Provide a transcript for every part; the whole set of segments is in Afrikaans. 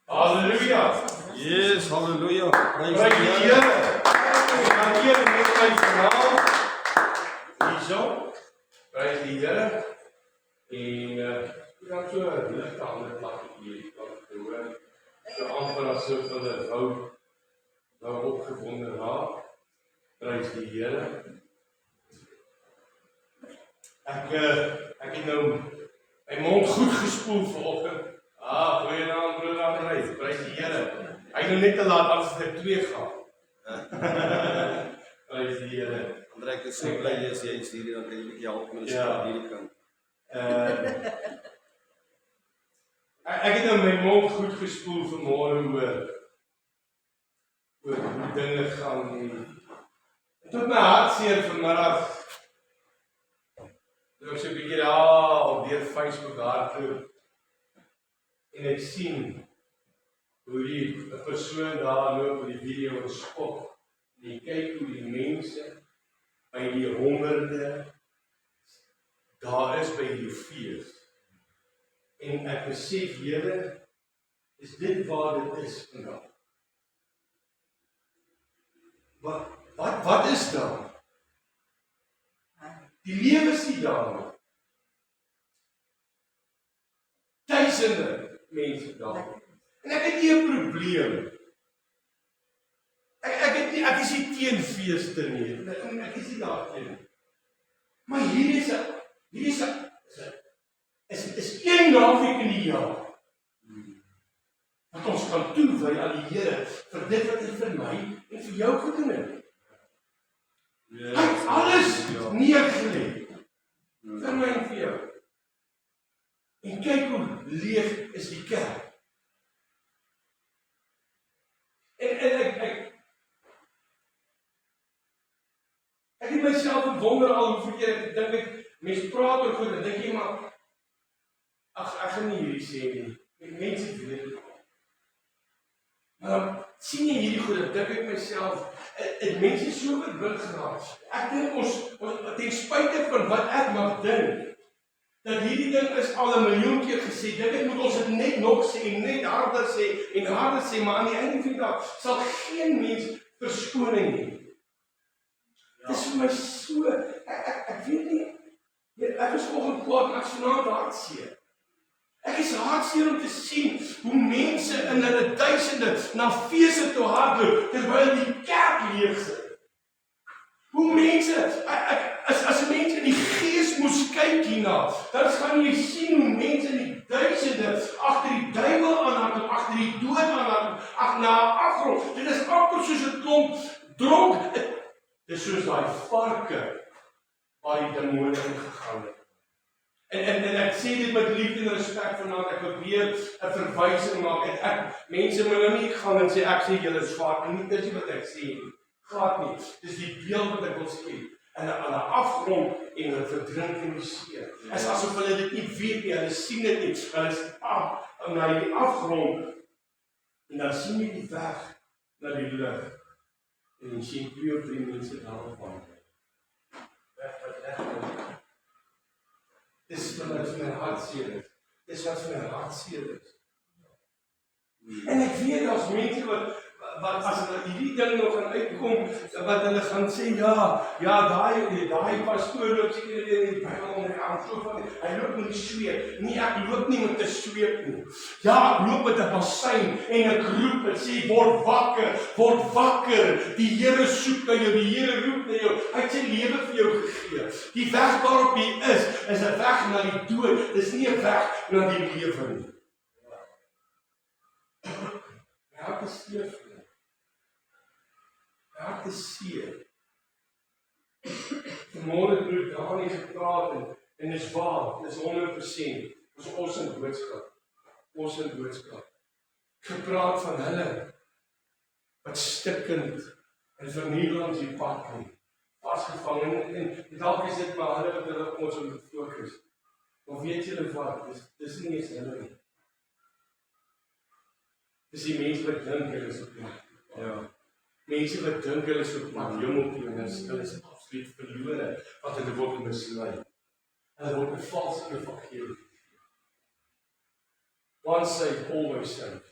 Hallelujah. Yes, hallelujah. Praise die Here. Dankie vir my verhaal. Hierso. Praise die Here. En ek gaan so 'n ligte ander plek hier kan hoor. So amper asof hulle wou opgewonde raak. Praise die Here. Ek het nou my mond goed gespoel vanoggend. Goeie naam broer Andrei. Prys die Here. Hy het nou net te laat as hy 2 gaan. Prys die Here. Andrei, ek is so bly jy is hier, dan kan jy 'n bietjie help met die spraak hierdie kant. Ek het nou my mond goed gespoel vanmôre oor hoe dinge gaan en tot my hartseer vanmiddag. Toe ek so 'n bietjie daar deur Facebook hardloop en ek sien hoe die persoon daar loop met die video gespot. En jy kyk hoe die mense by die honderde daar is by die fees. En ek besef, Here, is dit waar dit is vandag? Wat is daar? Die lewe is nie daar. Duisende mense daar. En ek het nie 'n probleem. Ek is nie teen feeste nie. Ek is nie daarteen. Maar hier is een naweek in die jaar wat ons kan toewy aan die Here vir dit wat hy vir my en vir jou gedoen het. Hy het alles neergelê vir my en vir jou. En kyk hoe leeg is die kerk. Ek het myself gewonder al hoe verkeerd ek dink mense praat oor goed en dink jy maar ek gaan nie hierdie sê nie. Mense weet dit. Maar sien jy hierdie goed, dink ek myself, het mense so verblind geraak. Ek dink ons ten spyte van wat ek mag dink, dat hierdie ding is al 1 miljoen keer gesê, dit moet ons dit net nog sê, net harder sê, maar aan die einde van die dag sal geen mens verskoning hê. Dit is vir my so, ek weet nie, ek is vanoggend kwaad en ek is vanaand hartseer. Ek is hartseer om te sien hoe mense in hulle duisende na feeste toe hardloop, terwyl die kerk leeg sit. Hoe mense, as mense in die gees moes kyk hierna, dan gaan jy sien hoe mense in die duisende agter die duiwel aanhardloop, agter die dood aanhardloop, na 'n afgrond. Dit is amper soos 'n klomp dronk. Dit is soos daai varke waar die demone ingegaan het. En ek sê dit met liefde en respek vanaand, ek wil weer 'n verwysing maak. Mense moet nou nie gaan en sê ek sê julle is varke nie, dit is nie wat ek sê nie. Glad nie. Dis die beeld wat ek wil skep. En aan 'n afgrond en 'n verdrink in die see. Is asof hulle dit nie weet nie, hulle sien dit nie. Hulle is na die afgrond en dan sien jy die weg na die lig. En jy sien 2 of 3 mense daarop wandel. Dis wat my hartseer is. Dis wat my hartseer is. En ek weet daar's mense wat as hulle hierdie ding nog gaan uitkom, wat hulle gaan sê, daai pastoor loop seker in die Bybel onder die arm so van, hy loop met die sweep. Nee, ek loop nie met 'n sweep nie. Ja, ek loop met 'n bassein en ek roep en sê, word wakker. Die Here soek na jou, die Here roep na jou. Hy het sy lewe vir jou gegee. Die weg waarop jy is 'n weg na die dood. Dis nie 'n weg na die lewe nie. Hart is seer. Hart is seer. Vanmôre het broer Dani gepraat en is waar, dis 100%. Dis ons in boodskap. Gepraat van hulle wat stikkend en vernielend die pad kom. Vasgevang en dalk is dit maar hulle wat hulle ons moet fokus. Maar weet julle wat, dis nie eens hulle nie. Dis die mense wat dink hulle is op pad. Ja. Mense wat dink hulle is op pad hemel toe en hulle is absoluut verlore, want hulle word mislei. Hulle word 'n valse evangelie. Once saved, always saved.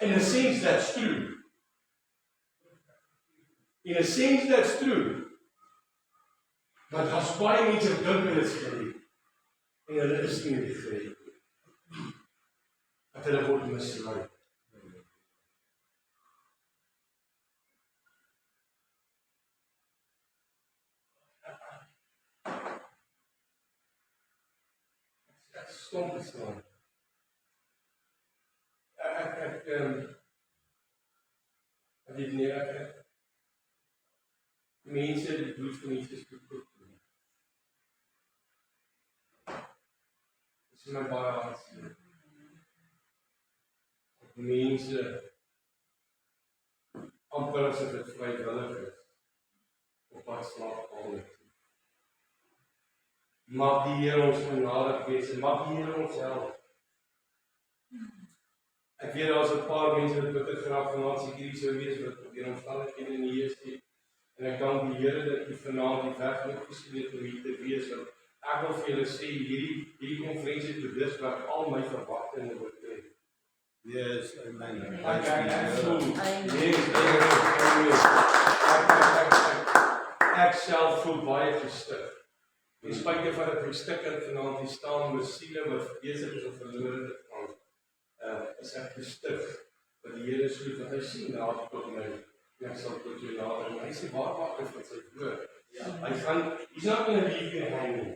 In a sense, that's true. In a sense, that's true. Maar daar's baie mense wat dink hulle is gered. En hulle is nie gered. Dat hulle word mislei. Ek stom gestaan. Ek weet nie, mense die bloed van Jesus gekoop. Dit is my baie hartseer. Mense amper as dit vrywillig is op pad slaapkamer toe. Mag die Here ons genadig wees en mag die Here ons help. Ek weet daar's 'n paar mense wat bitter graag vanaand seker hierdie sou wees wat probeer omstandighede in die Here sê. En ek dank die Here dat U vanaand die weg met gesleep om hier te wees. Ek wil vir julle sê hierdie konferensie het dusver al my verwagtinge oortref. Yes, amen. Ek self voel baie gestig. In spite van dat ek stikkend vanaand hier staan met siele wat besig is om verlore te gaan, is ek gestig dat die Here so dat hy sien nader tot my. Ek sal tot jou nader. En hy sê waar wag ek vir sy woord. Hy gaan, he's not going to leave you hanging.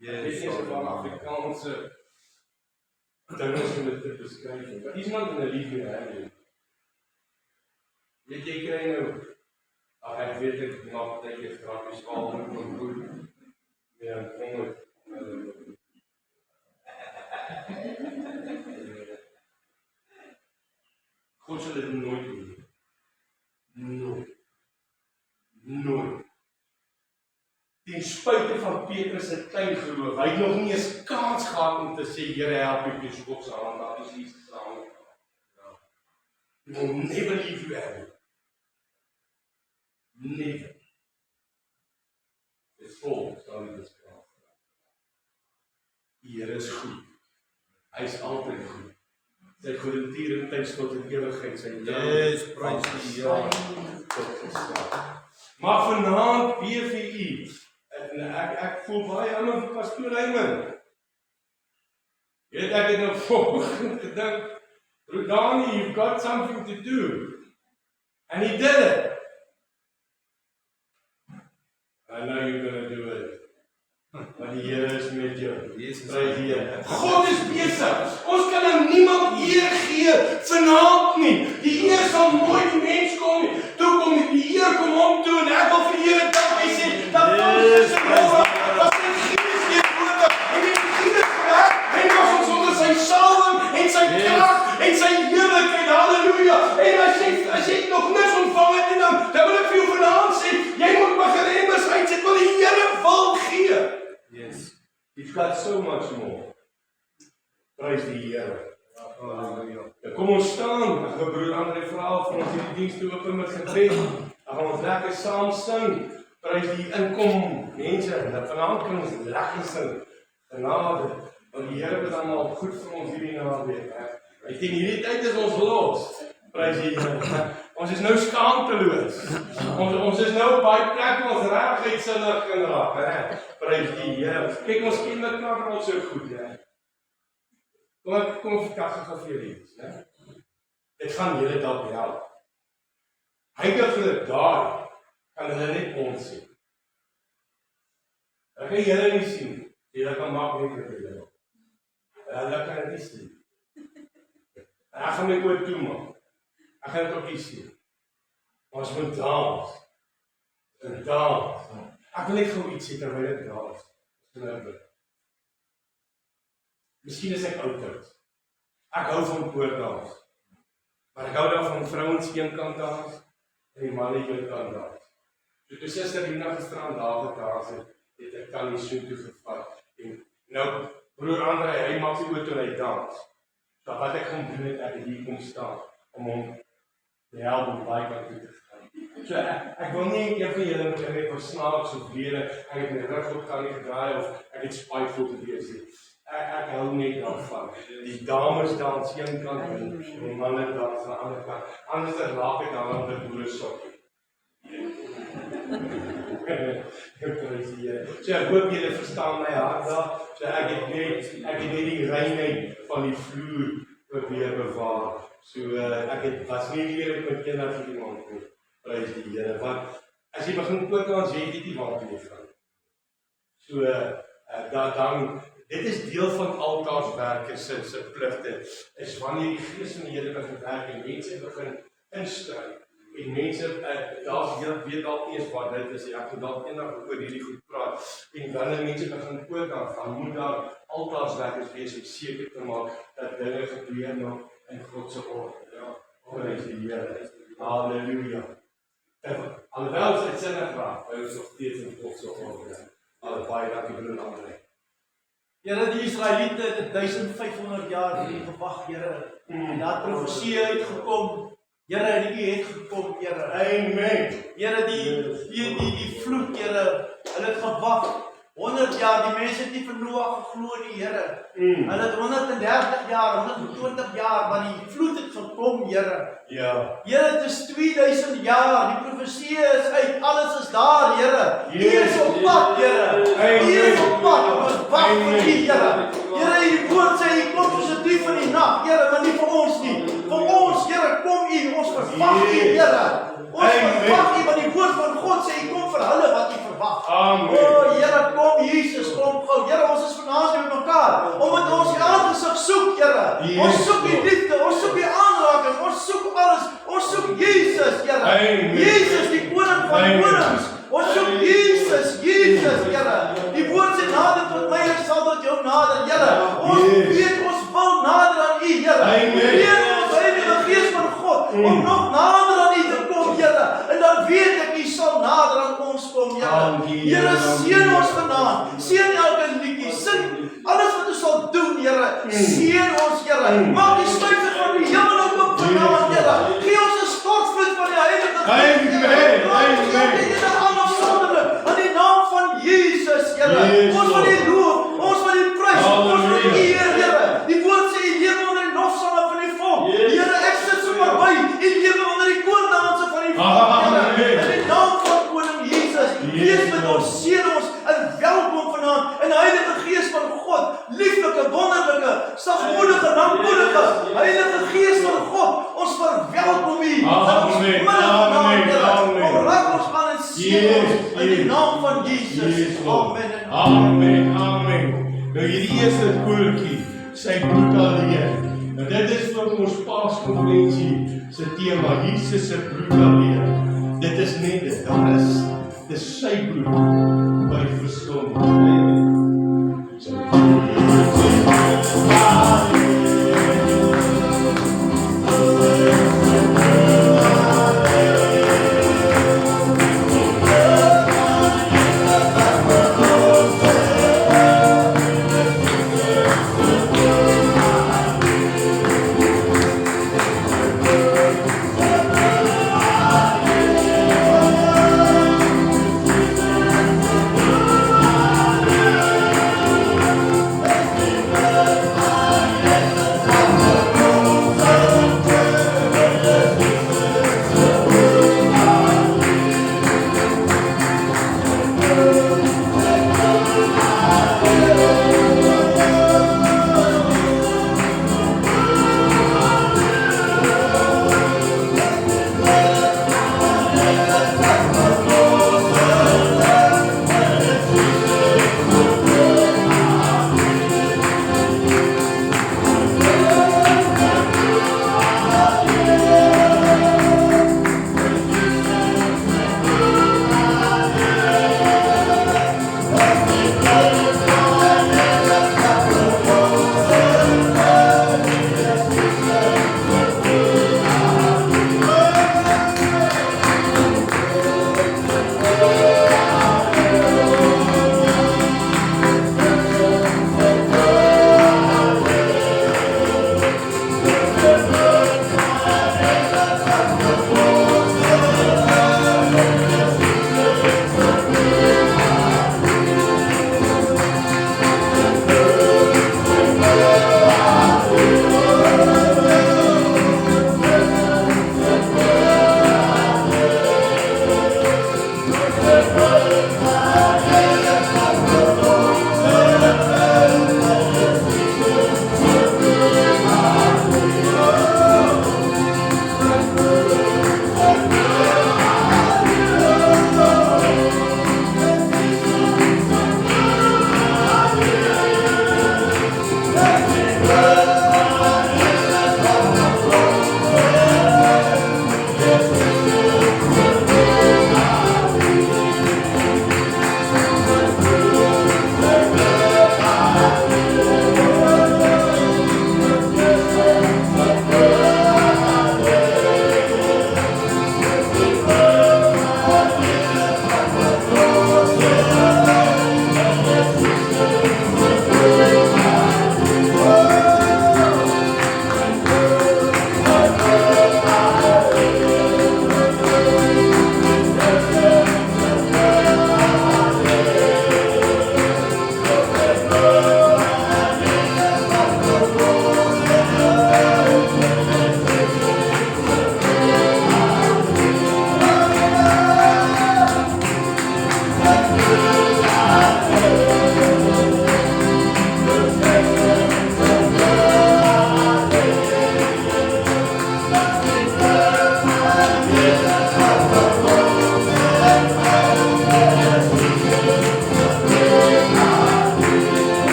Dit is nie so Afrikaanse dinges om dit te beskryf. But he's not going to leave you hanging. Weet jy kry nou, ek weet ek maak dat jy graag die skaal moet ontmoet. Ja, kom met. God sal dit nooit doen. Nooit. Ten spyte van Petrus se klein geloof, hy het nog nie eens kans gehad om te sê, Here help my, dis God se hand, daar is Jesus se hand. He will never leave you hanging. Never. Dit vol, staan in die skrif. Die Here is goed. Hy is altyd goed. Sy goedertierenheid tot in ewigheid, sy Prys die Here. Maar vanaand weer vir u. Ek voel baie aan my pastoor Hyman. Weet ek het nou vanoggend gedink, Rodani, you've got something to do. And he did it. I know you're going to do it. Maar die Here is met jou. Prys die Here. God is besig. Ons kan aan niemand eer gee vanaand nie. Die eer sal nooit die mens kom nie. Toe kom die eer kom hom toe en ek wil vir die Here dank. Hy sê dat ons is was in Gees teenwoordig en die Gees werk en ons onder sy salwing en sy krag en sy heerlikheid. Halleluja. En as jy nog niks ontvang het nie, dan wil ek vir jou vanaand sê, jy moet begin remmes uitsit wat die Here wil gee. Yes. You've got so much more. Prys die Here. Halleluja. Kom ons staan, ek wil broer Andre vra vir ons hierdie diens te open met gebed. Dan gaan ons lekker saam sing. Prys die inkom mense, dat vanaand kan ons lekker sing. Genade, want die Here is allemaal goed vir ons hierdie naweek. En teen hierdie tyd is ons los. Prys die Here. Ons is nou skaamteloos. Ons is nou op baie plek waar ons regtig sinnig kan raak. Prys die Here. Kyk, ons ken mekaar al so goed, hè. Kom ek vertel gou vir julle iets, né? Dit gaan julle dalk help. Heilige daai kan hulle net ons sien. Ek kan julle nie sien. Julle kan maak net wat julle wil. Hulle kan dit nie sien. Ek gaan my oor toe maak. Ek gaan dit ook nie sien. Maar ons moet dans. En dans. Ek wil net gou iets sê terwyl ek dans. Miskien is ek oud. Ek hou van koordans. Maar ek hou daarvan vrouens een kant dans en die manne een kant dans. So toe suster Rina gisteraan daar gedans het ek kan nie so toe gevat. En nou broer Andre, hy maak sy oor toe hy dans. So wat ek gaan doen ek het hier kom staan om hom te help om baie kant toe te gaan. So ek wil nie een van julle met my versnaaks of lede, ek het my rug op kan nie gedraai of ek het spiteful te wees nie. Ek hou net daarvan. Die dames dans een kant en die manne dans aan die ander kant. Anders raak ek dan aan die boere sokkie. So ek hoop julle verstaan my hart daar. So ek het net die reinheid van die vloer probeer bewaar. So ek was nie hier met kinders vir iemand nie. Prys die Here. Want as jy begin kook dan jy weet nie waar jy gaan. So dan dit is deel van altaarswerke se pligte. Is wanneer die Gees van die Here begin werk en mense begin instry. En mense daar's weet dalk nie eens wat dit is. Ek moet dalk eendag oor hierdie goed praat. En wanneer mense begin kook dan moet daar altaarswerkers wees om seker te maak dat dinge gebeur nou in God se orde. Ja, prys die Here. Halleluja. Alhoewel dit sinnig raak, hy is nog steeds in God se orde. Baie dankie vir die ander. Here, die Israeliete het 1500 jaar hier gewag, Here. En daar profesie uitgekom. Here, U het gekom, Here. Amen. Here, die vloek, Here, hulle het gewag. 100 jaar, die mense het nie vir Noag geglo nie, Here. Hulle het 130 jaar, 120 jaar, maar die vloed het gekom, Here. Ja. Here, het is 2000 jaar, die profesie is uit, alles is daar, Here. U is op pad, Here. U is op pad, ons wag vir U, Here. Here, die woord sê, U kom soos 'n dief in die nag, Here, maar nie vir ons nie. Vir ons, Here, kom U, ons verwag U, Here. Ons verwag U, want die woord van God sê, U kom vir hulle wat U verwag. Amen. O, Here, kom Jesus, kom gou. Here, ons is vanaand met mekaar, omdat ons U aangesig soek, Here. Ons soek U liefde, ons soek U aanraking, ons soek alles. Ons soek Jesus, Here. Amen. Jesus, die koning van konings. Ons soek Jesus, Here. Die woord sê nader tot my, ek sal tot jou nader, Here. Ons weet ons wil nader aan U, Here. Leer ons Heilige Gees van God om nog nader aan U te kom, Here. En dan weet ek U sal nader aan ons kom, Here. Here, seën ons vanaand. Seën elke liedjie, sing alles wat ons sal doen, Here. Seën ons, Here. Maak die sluise van die hemel oop vanaand, Here. Gee ons 'n stortvloed van die Heilige Gees. In die naam van Jesus, Here. Ons wil U loof, ons wil U prys, ons wil U eer, Here. Die woord sê U lewe onder die lofsange van die volk. Here, ek sit so verby, U lewe onder die koordanse van die volk, Here. In die naam van koning Jesus, wees met ons, seën ons en welkom vanaand in die Heilige Gees van God, lieflike, wonderlike, sagmoedige, langmoedige, Heilige Gees van God, ons verwelkom U in ons midde vanaand, Here. Kom raak ons aan en seën ons in die naam van Jesus. Amen. Nou hierdie eerste koortjie, sy bloed alleen. Nou dit is vir ons Paaskonferensie se tema, Jesus se bloed alleen. Dit is net dit, daar is dis sy bloed wat die verskil maak.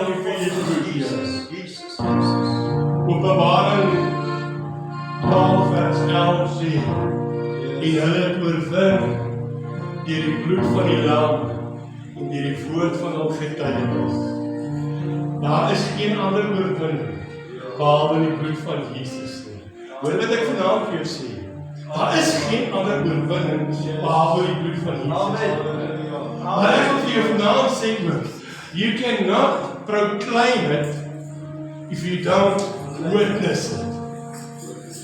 dankie vir u bloed, Here. Jesus. Openbaring 12 vers 11 sê, en hulle het oorwin deur die bloed van die lam en deur die woord van hul getuienis. Daar is geen ander oorwinning behalwe die bloed van Jesus nie. Hoor wat ek vanaand vir jou sê. Daar is geen ander oorwinning behalwe die bloed van Jesus. Maar ek wil vir jou vanaand sê, you cannot proclaim it if you don't witness it.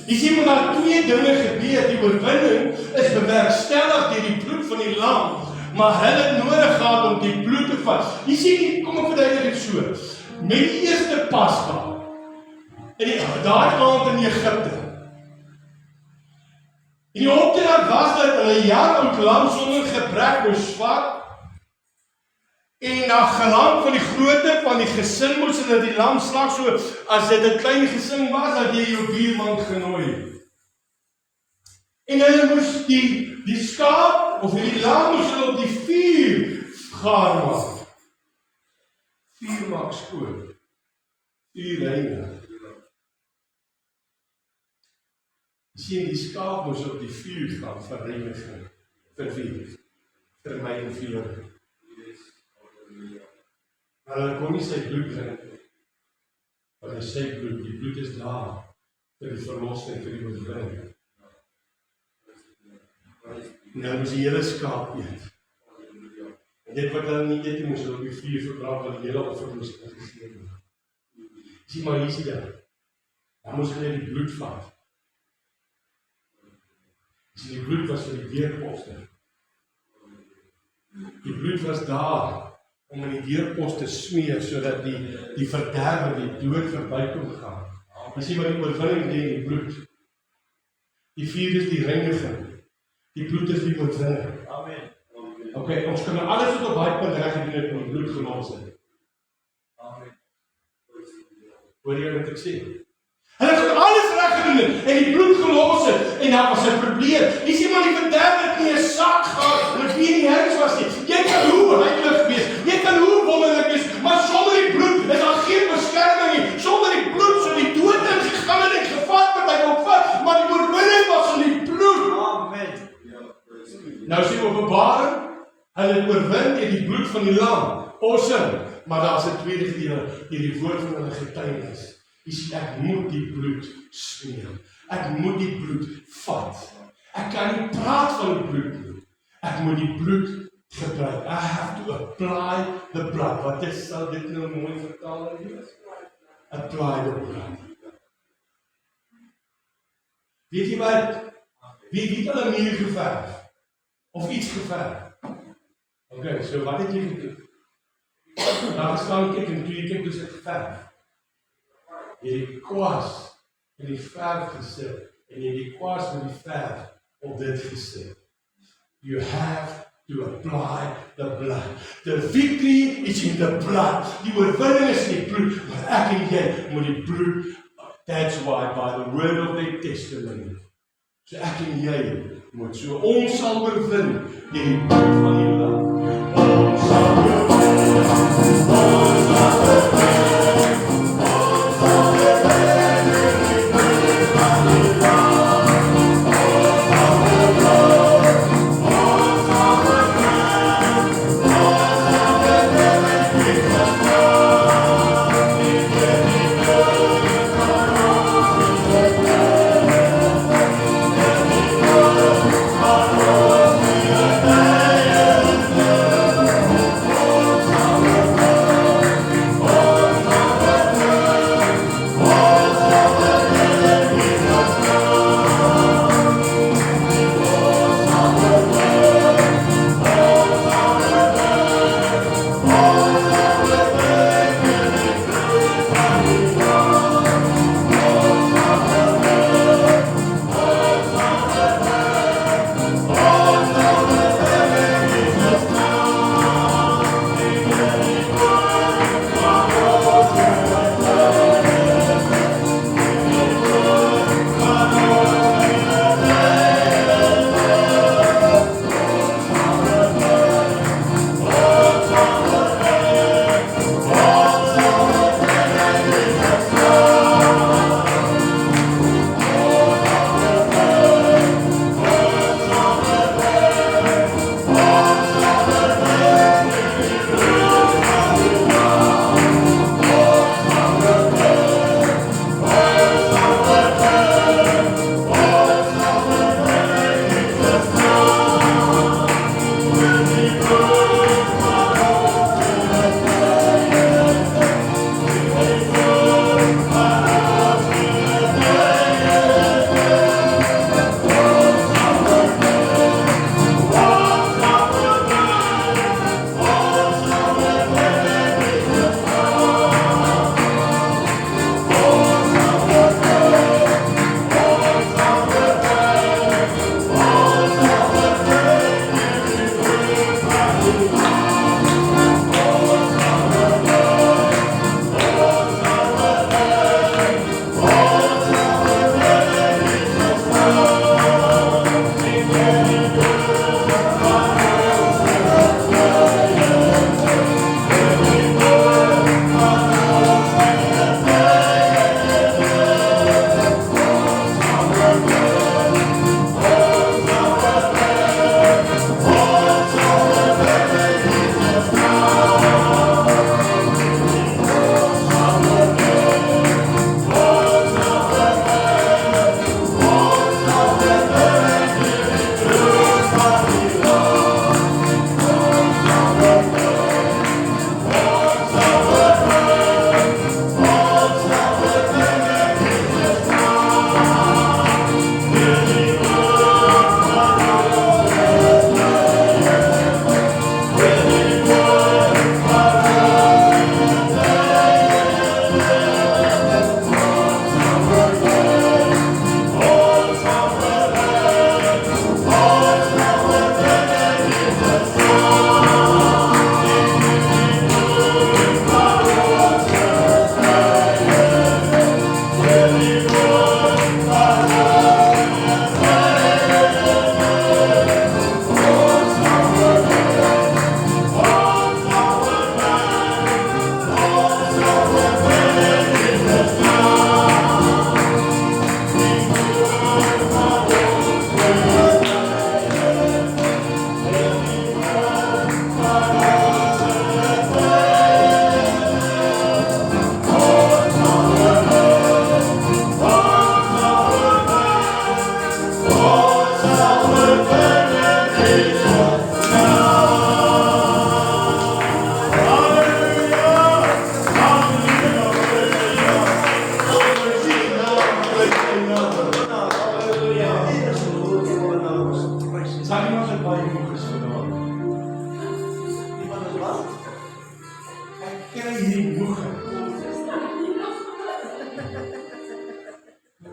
Jy sien, maar daar twee dinge gebeur. Die oorwinning is bewerkstellig deur die bloed van die lam, maar hulle het nodig gehad om die bloed te vat. Jy sien, kom ek verduidelik dit so. Met die eerste Pasga, daai aand in Egipte. En die opdrag was dat hulle 'n jaar oud lam sonder gebrek moes vat. En na gelang van die grootte van die gesin moes hulle die lam slag, so as dit 'n klein gesin was, dat jy jou buurman genooi. En hulle moes die skaap of die lam moes hulle op die vuur gaar maak. Vuur maak skoon. Vuur reinig. Jy sien, die skaap moes op die vuur gaan vir reiniging, vir vuur, vir my en vir jou. Maar hulle kon nie sy bloed drink, want hy sy bloed, die bloed is daar, vir die verlossing, vir die oorwinning. Nou moes die hele skaap eet. En dit wat hulle nie eet, moes hulle op die vuur verbrand, want die hele offermoes ingegee word. Sien maar, hier is die ding. Dan moes hulle die bloed vat. Die bloed was vir die deurposte. Die bloed was daar om in die deurposte te smeer, sodat die verderwe, die dood verby kon gaan. Jy sien wat die oorwinning lê in die bloed. Die vuur is die reiniging. Die bloed is die oorwinning. Amen. Okay, ons kan alles wat op baie punt reg gedoen het, om die bloed gelos het. Amen. Hoor jy wat ek sê? Hulle het alles reg gedoen het, en die bloed gelos het, en daar was 'n probleem. Jy sien maar die verderwe het nie 'n saak gehad, en wie in die huis was nie. Jy kan hoe heilig wees, jy kan hoe wonderlik wees, maar sonder die bloed is daar geen beskerming nie. Sonder die bloed sou die dood ingegaan het en gevat wat hy wil vat, maar die oorwinning was in die bloed. Amen. Nou sien Openbaring, hulle het oorwin deur die bloed van die lam. Awesome. Maar daar's 'n tweede gedeelte, deur die woord van hulle getuienis. Jy sien, ek moet die bloed smeer. Ek moet die bloed vat. Ek kan nie praat van die bloed nie. Ek moet die bloed gebruik. I have to apply the blood. Wat is, sal dit nou mooi vertaal wees? Apply the blood. Weet jy wat? Wie het hulle muur geverf? Of iets geverf? Okay, so wat het jy gedoen? Daar staan kyk en toe jy kyk, dus het geverf. Jy het die kwas in die verf gesit, en jy het die kwas met die verf op dit gesit. You have to apply the blood. The victory is in the blood. Die oorwinning is in die bloed, maar ek en jy moet die bloed, that's why, by the word of their testimony. So ek en jy moet so, ons sal oorwin deur die bloed van die lam. Ons sal oorwin, ons sal oorwin. Oh,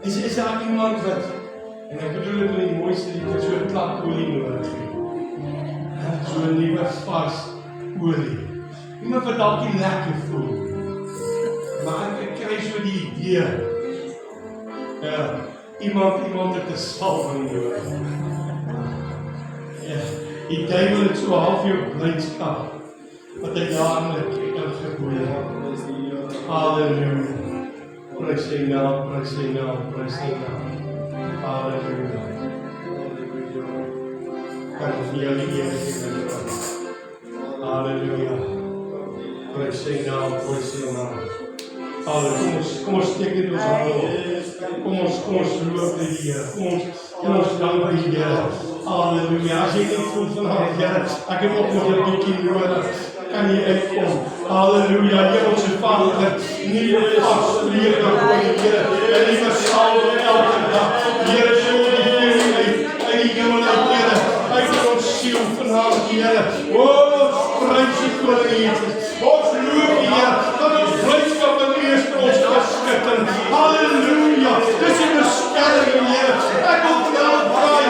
Is daar iemand wat, en ek bedoel dit in die mooiste lied, wat so 'n klap olie nodig het? So 'n nuwe vars olie. Iemand wat dalk nie lekker voel. Maar ek kry so die idee. Ja, iemand het 'n salwing nodig. Ja, die duiwel het so half jou blydskap wat hy jaarlik ingegooi het. Halleluja. Prys sy naam, prys sy naam, prys sy naam. Halleluja. Kan ons nie alleen gee. Halleluja. Prys sy naam, prys sy naam. Halleluja. Kom ons steek dit ons hande op. Kom ons loof die Here. Kom ons dank die Here. Halleluja. As jy nie voel vanavond, Here, ek het ook nog 'n bietjie nodig. Kan jy uitkom? Halleluja. Hemelse Vader, nie afspreek dan voor die Here. En die versalwe elke dag. Here, so die Here uit die hemel uit, Here. Uit ons siel vanavond, Here. Prys die Koning Jesus. Ons loof die Here. Dat ons blydskap in U is vir ons beskutting. Halleluja. Dis die beskerming, Here. Ek wil vra,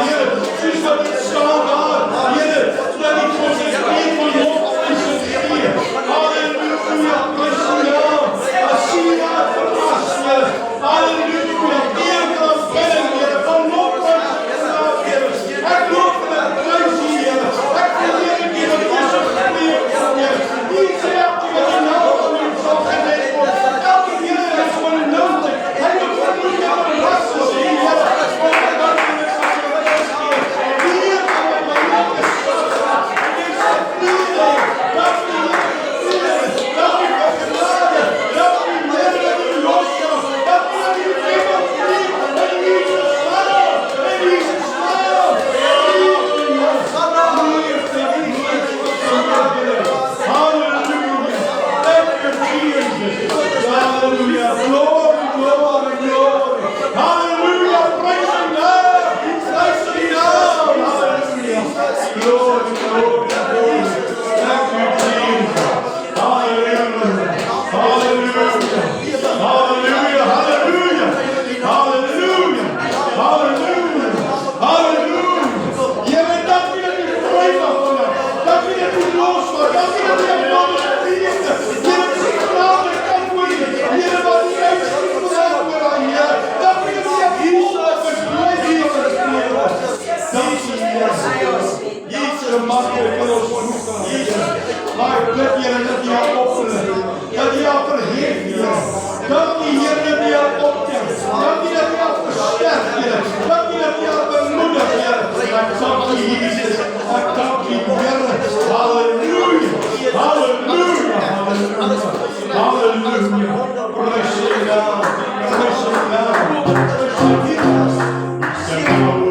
Here, soos wat dit staan daar, Here, dat die ons is een van lof is en gee. Halleluja. Prys die naam. As jy daar verras, Here. Halleluja. Eer kan binnen, Here. Van lof is en naam, Here. Ek loof en ek prys U, Here. Ek wil Here gee wat jy so gemeek, Here. U sê elke wat die naam van U sal geneem word. Elke Here is van U nodig. Hy moet van U jou ras as U, Here. Want ek dank U dat jy my ras gee. Hier kan my naam gestap. En jy sê vrede. Dat U Here vrede. Dat U genade. Dat U Here dat U loskom. Dat U dat U vrede vrede. En Jesus naam. En Jesus naam. Hallelujah. Glory, glory, glory. Hallelujah. Praise the Lord. Praise the Lord. Hallelujah. Glory, glory, glory. Thank you, Jesus. Hallelujah. Hallelujah. Hallelujah. Hallelujah. Hallelujah. Hallelujah. Hallelujah. Here, dank U dat U vry mag vandag. Dank U dat U los wordt. Dank U dat U hebt nodig gediende. Here, dat U genade kan worden. Here, wat U uitschiet vandaag voor aan Heer. Dank U dat U hebt volop en blijf hier op het leven. Dank U, Heer. Jezus, makkelijk kan ons verhoeken. Jezus, maar ik bid, Heer, dat U haar openen. Dat U haar verheeft, Heer. Dank U, Heer, dat U haar optelt. Dank U dat U haar versterkt, Heer. Dank U dat U haar bemoedigt, Heer. Ik dank U, Jezus. Ik dank U, Heer. Halleluja. Halleluja. Halleluja. Halleluja. Prys U naam. Prys U naam. Prys U naam.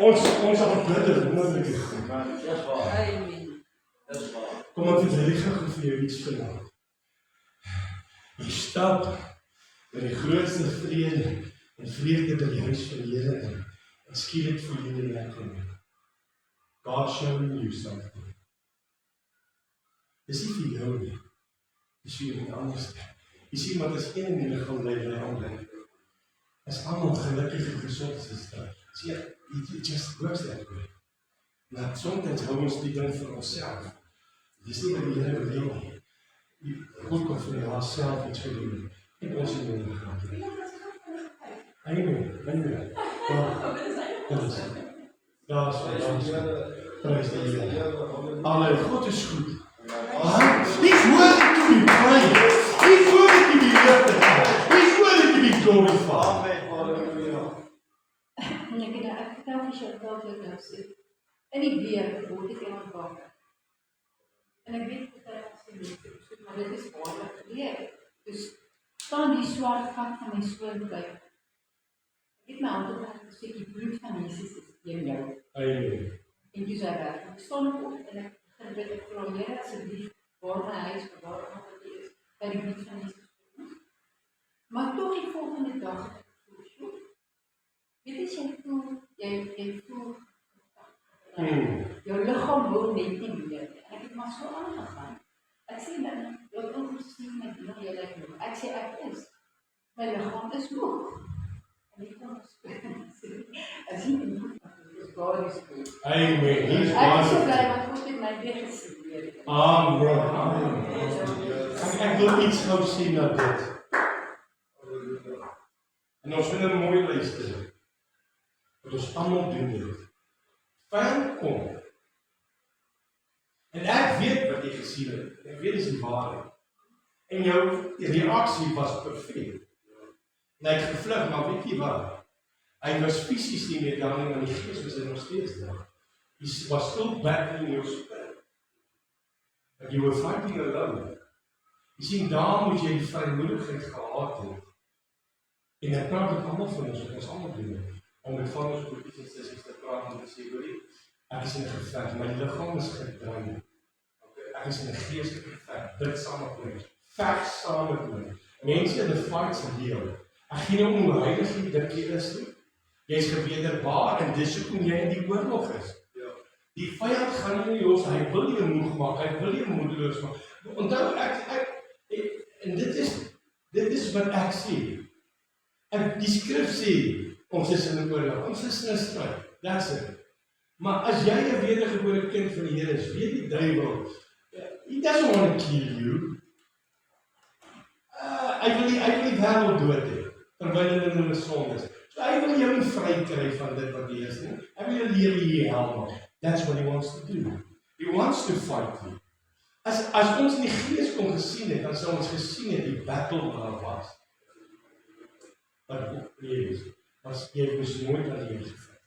Ons aanbidder wonderlike God. Dis waar. Amen. Dis waar. Kom ek vertel gou vir jou iets vanaand. Jy stap met die grootste vrede en vreugde by die huis van die Here in. En skielik voel jy nie lekker nie. God showing you something. Dis nie vir jou nie. Dis vir iemand anders. Jy sien wat as een in die liggaam bly ander. As almal gelukkig en gesond is, sê it just works that way. Maar soms hou ons die ding vir onsself. Dis nie wat die Here wil hê nie. God kom vir jouself iets doen. En ons het nodig gehad. Amen. Daar is prys die Here. Alle God is goed. He's worthy to be praised. He's worthy to be lifted up. He's worthy to be glorified. Amen. Halleluja. En ek vertel vir jou wat ek nou sê. In die weer word ek iemand wakker. En ek weet dat ek sê dit, maar dit is waarlik geleer. Dus staan die swart gat van my swembuik. Ek het my hand op en gesê die bloed van Jesus is teen jou. Amen. En dis reg. Ek staan op en ek bid ek vra Here asseblief waar my huis bewaar wat dit is by die bloed van Jesus. Maar tog die volgende dag weet jy voel jy voel jou liggaam wil net nie meer. Ek het maar so aangegaan. Ek sê dan jou ons sien met die hele lewe. Ek sê ek is my liggaam is moeg. En ek kom as jy nie God is goed. Amen. He's Ek is so wonderful. bly wat God in my weer gesien. Amen. Ek wil iets gou sê na dit. En ons moet nou mooi luister. Want ons almal doen dit. Vyand kom. En ek weet wat jy gesien het. Ek weet dis die waarheid. En jou reaksie was perfek. En hy het gevlug, maar weet jy wat? Hy was fisies nie meer daar nie, maar die gees was nog steeds daar. He was still battling your spirit. But you were fighting alone. Jy sien, daar moet jy die vrymoedigheid gehad het. En ek praat met almal van ons, wat ons almal doen. Om met van ons broertjies en sissies te praat en te sê, hoorie, ek is in 'n geveg, my liggaam is gedreig. Ek is in 'n geestelike geveg, bid saam met my, veg saam met my. Mense in 'n fight se deel. Ek gee nou om hoe heilig jy dink jy is nie. Jy is gewederbaar en dis hoekom jy in die oorlog is. Die vyand gaan nie los, hy wil jou moeg maak, hy wil jou moedeloos maak. Onthou en dit is wat ek sê. En die skrif sê, ons is in 'n oorlog, ons is in 'n stryd. That's it. Maar as jy 'n wedergebore kind van die Here is, weet die duiwel, he doesn't want to kill you. Hy wil die wêreld dood hê, terwyl hulle in hulle sonde is. So hy wil jou nie vry kry van dit wat jy is nie. Hy wil jou lewe hier help. That's what he wants to do. He wants to fight you. As ons in die gees kon gesien het, dan sou ons gesien het die battle wat daar was. Wat oplees, was jy moes nooit alleen geveg.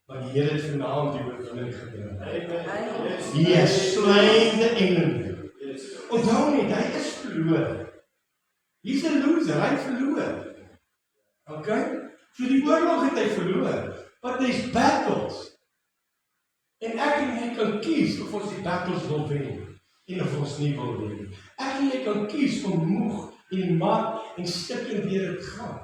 Maar die Here het vanaand die oorwinning gebring. He has slain the enemy. Onthou net, hy is verloor. He's a loser, hy het verloor. Okay? So die oorlog het hy verloor. But there's battles. En ek en jy kan kies of ons die battles wil wen. En of ons nie wil wen. Ek en jy kan kies om moeg en mat en stikkend deur dit gaan.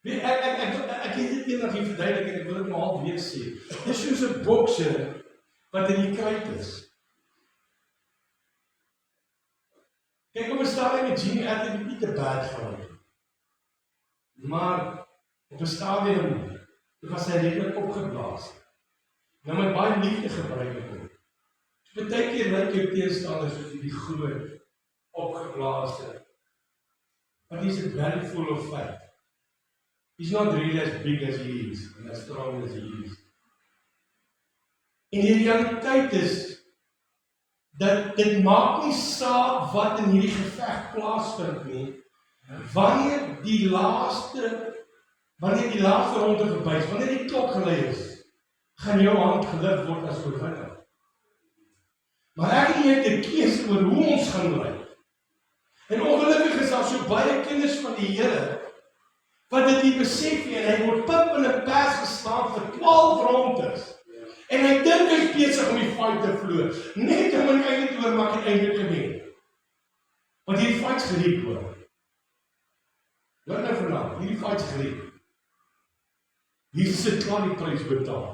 Weet, ek het dit eendag hier verduidelik en ek wil dit maar half weer sê. Dis soos 'n bokser wat in die kruit is. Kyk, op 'n stadium met Jimmy Atherton nie te bad gehad. Maar op 'n stadium was hy redelik opgeblaas. Nou met baie liefde gebruik het. So baie keer lyk jou teenstanders soos die groot opgeblaasde. But he's very full of fight. He's not really as big as he is, and as strong as he is. En die realiteit is, dat dit maak nie saak wat in hierdie geveg plaasvind nie, wanneer die laaste ronde verby is, wanneer die klok gelei is, gaan jou hand gelig word as oorwinnaar. Maar ek en jy het 'n keuse oor hoe ons gaan lyk. En ongelukkig is daar so baie kinders van die Here wat dit nie besef nie, en hy word pip in 'n pers geslaan vir 12 rondes. En hy dink hy's besig om die fight te verloor, net om in einde te oormaak en einde te wen. Want hierdie fight's geriep hoor. Hoor nou vanaand, hierdie fight's geriep. Hier sit klaar die prys betaal.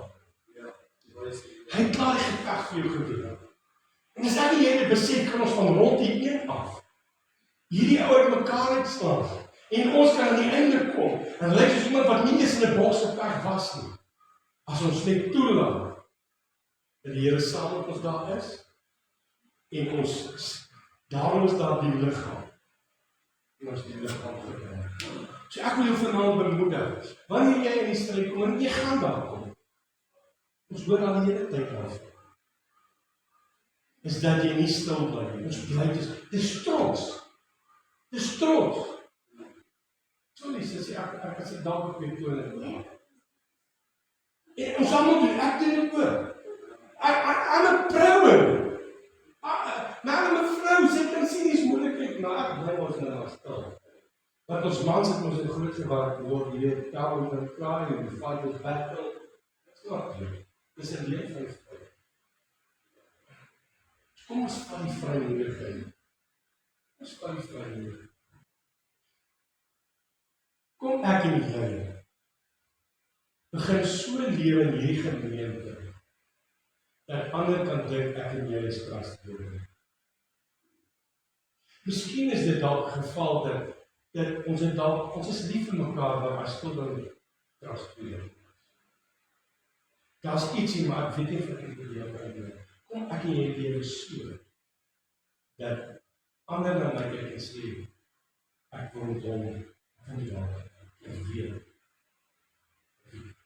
Hy het klaar die geveg vir jou gewen. En as ek en jy dit besef, kan ons van rond die een af hierdie ou uit mekaar uitstaan. En ons kan aan die einde kom. En lyk soos iemand wat nie eens in 'n boksgeveg was nie. As ons net toelaat dat die Here saam met ons daar is en ons daarom is daar die liggaam. En ons die liggaam gebruik. So ek wil jou vanaand bemoedig. Wanneer jy in die stryd kom en jy gaan daar kom. Ons hoor al die hele tyd af. Is dat jy nie stil bly nie. Ons bly dis trots. Dis trots. Sorry, sê ek as ek dalk op die toon. En ons almal doen, ek doen dit ook. I'm a proud. Maar my vrou, sy kan sien dis moeilikheid, maar ek bly ons nou stil. Want ons mans het ons in groot gewaar word, jy weet, tel en cry en fight the battle. Dis not good. Dis 'n lewenswyse. Kom ons vat die vrymoedigheid. Ons vat die vrymoedigheid. Kom ek en jy begin so lewe in hierdie gemeente dat ander kan dink ek en jy is trustworthy. Miskien is dit dalk geval dat ons is lief vir mekaar, maar ons still dan trustworthy. Daar's ietsie maar ek weet nie of ek dit wil. Kom ek en jy lewe so dat ander na my kyk en sê ek word hom van die dag en weer.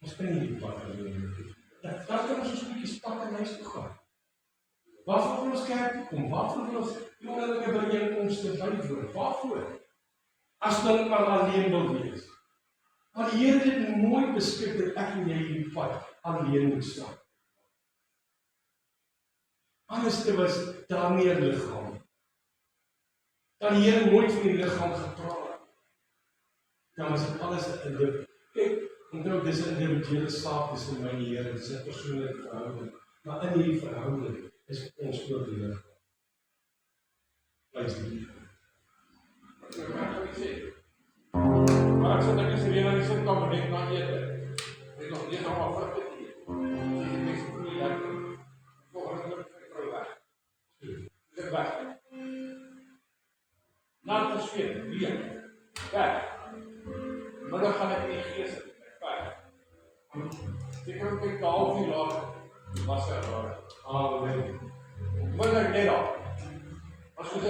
Ons kan nie die pad alleen. Dan kan ons 'n bietjie stap en huis toe gaan. Waarvoor wil ons kerk toe kom? Waarvoor wil ons jongelike byeenkomste bywoon? Waarvoor? As dan maar alleen wil wees. Maar die Here het dit mooi beskik dat ek en jy hierdie pad alleen moet stap. Anders te was daar nie 'n liggaam. Dan die Here nooit van die liggaam gepraat. Dan was dit alles 'n ding. Kyk, onthou dis 'n individuele saak tussen my en die Here, dis 'n persoonlike verhouding. Maar in hierdie verhouding is ons ook die liggaam. Wys dit. Maar ek sê dat ek weer aan die sitkamer net na ete. Ek nog nie nog af te gee. Dis niks vir my lekker. Volgende week vrou weg. Dis weg. Na die sfeer, weer. Weg. Maar dan gaan ek nie gees weg. Ek kan ook 'n half uur later was daar. Amen. Maar ek net al. As jy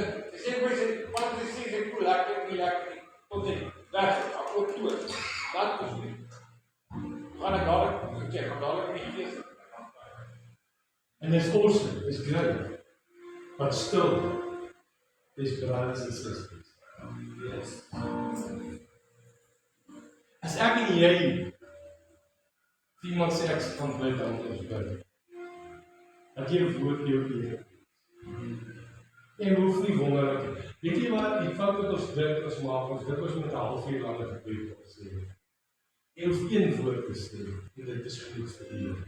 sê wat jy sê ek voel lekker nie lekker nie. Tot dit weg, ek ook toe. Dat is nie. Gaan ek dadelik check, gaan dadelik nie gees. And it's awesome, it's great. But still, there's brothers and sisters. Yes. As ek en jy iemand sê ek gaan bly dan ons bid. Dat jy woord jou eer. En hoef nie wonderlik. Weet jy wat, die fout wat ons dink, ons maak ons, dit was met 'n halfuur lange gebed sê. Jy hoef een woord te sê, en dit is genoeg vir die Here.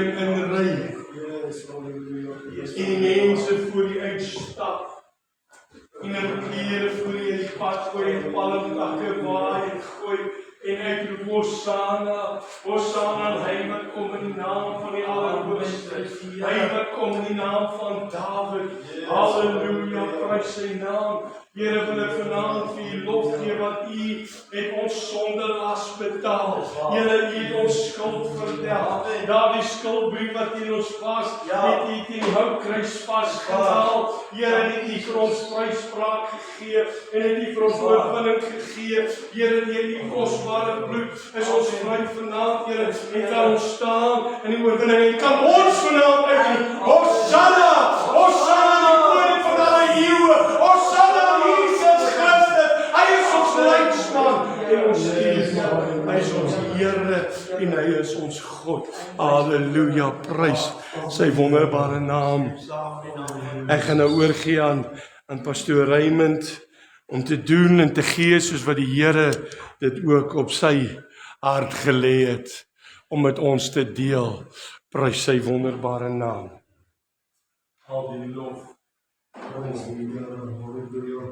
tuin inry. En die mense voor die uitstap. En in klere voor die pad gooi en palmtakke waai en gooi en uitroep Hosanna, Hosanna, hy wat kom in die naam van die Allerhoogste, hy wat kom in die naam van Dawid, halleluja, prys sy naam. Here, wil ek vanaand vir u lof gee wat u het ons sonde las betaal. Here, u het ons skuld vertel. Daardie skuldbrief wat teen ons vas, het u teen die houtkruis vasgehaal. Here, het u vir ons vryspraak gegee en het u vir ons oorwinning gegee. Here, deur u kosbare bloed is ons vry vanaand, Here, en kan ons staan in die oorwinning en kan ons vanaand uitroep, Hosanna, Hosanna, die koning van alle eeue, Hosanna, Jesus Christus, hy is ons leidsman en ons Heer, hy is ons Here en hy is ons God. Halleluja, prys sy wonderbare naam. Ek gaan nou oorgee aan pastoor Raymond om te doen en te gee soos wat die Here dit ook op sy hart gelê het om met ons te deel. Prys sy wonderbare naam. Al die lof. Prys die Here, halleluja.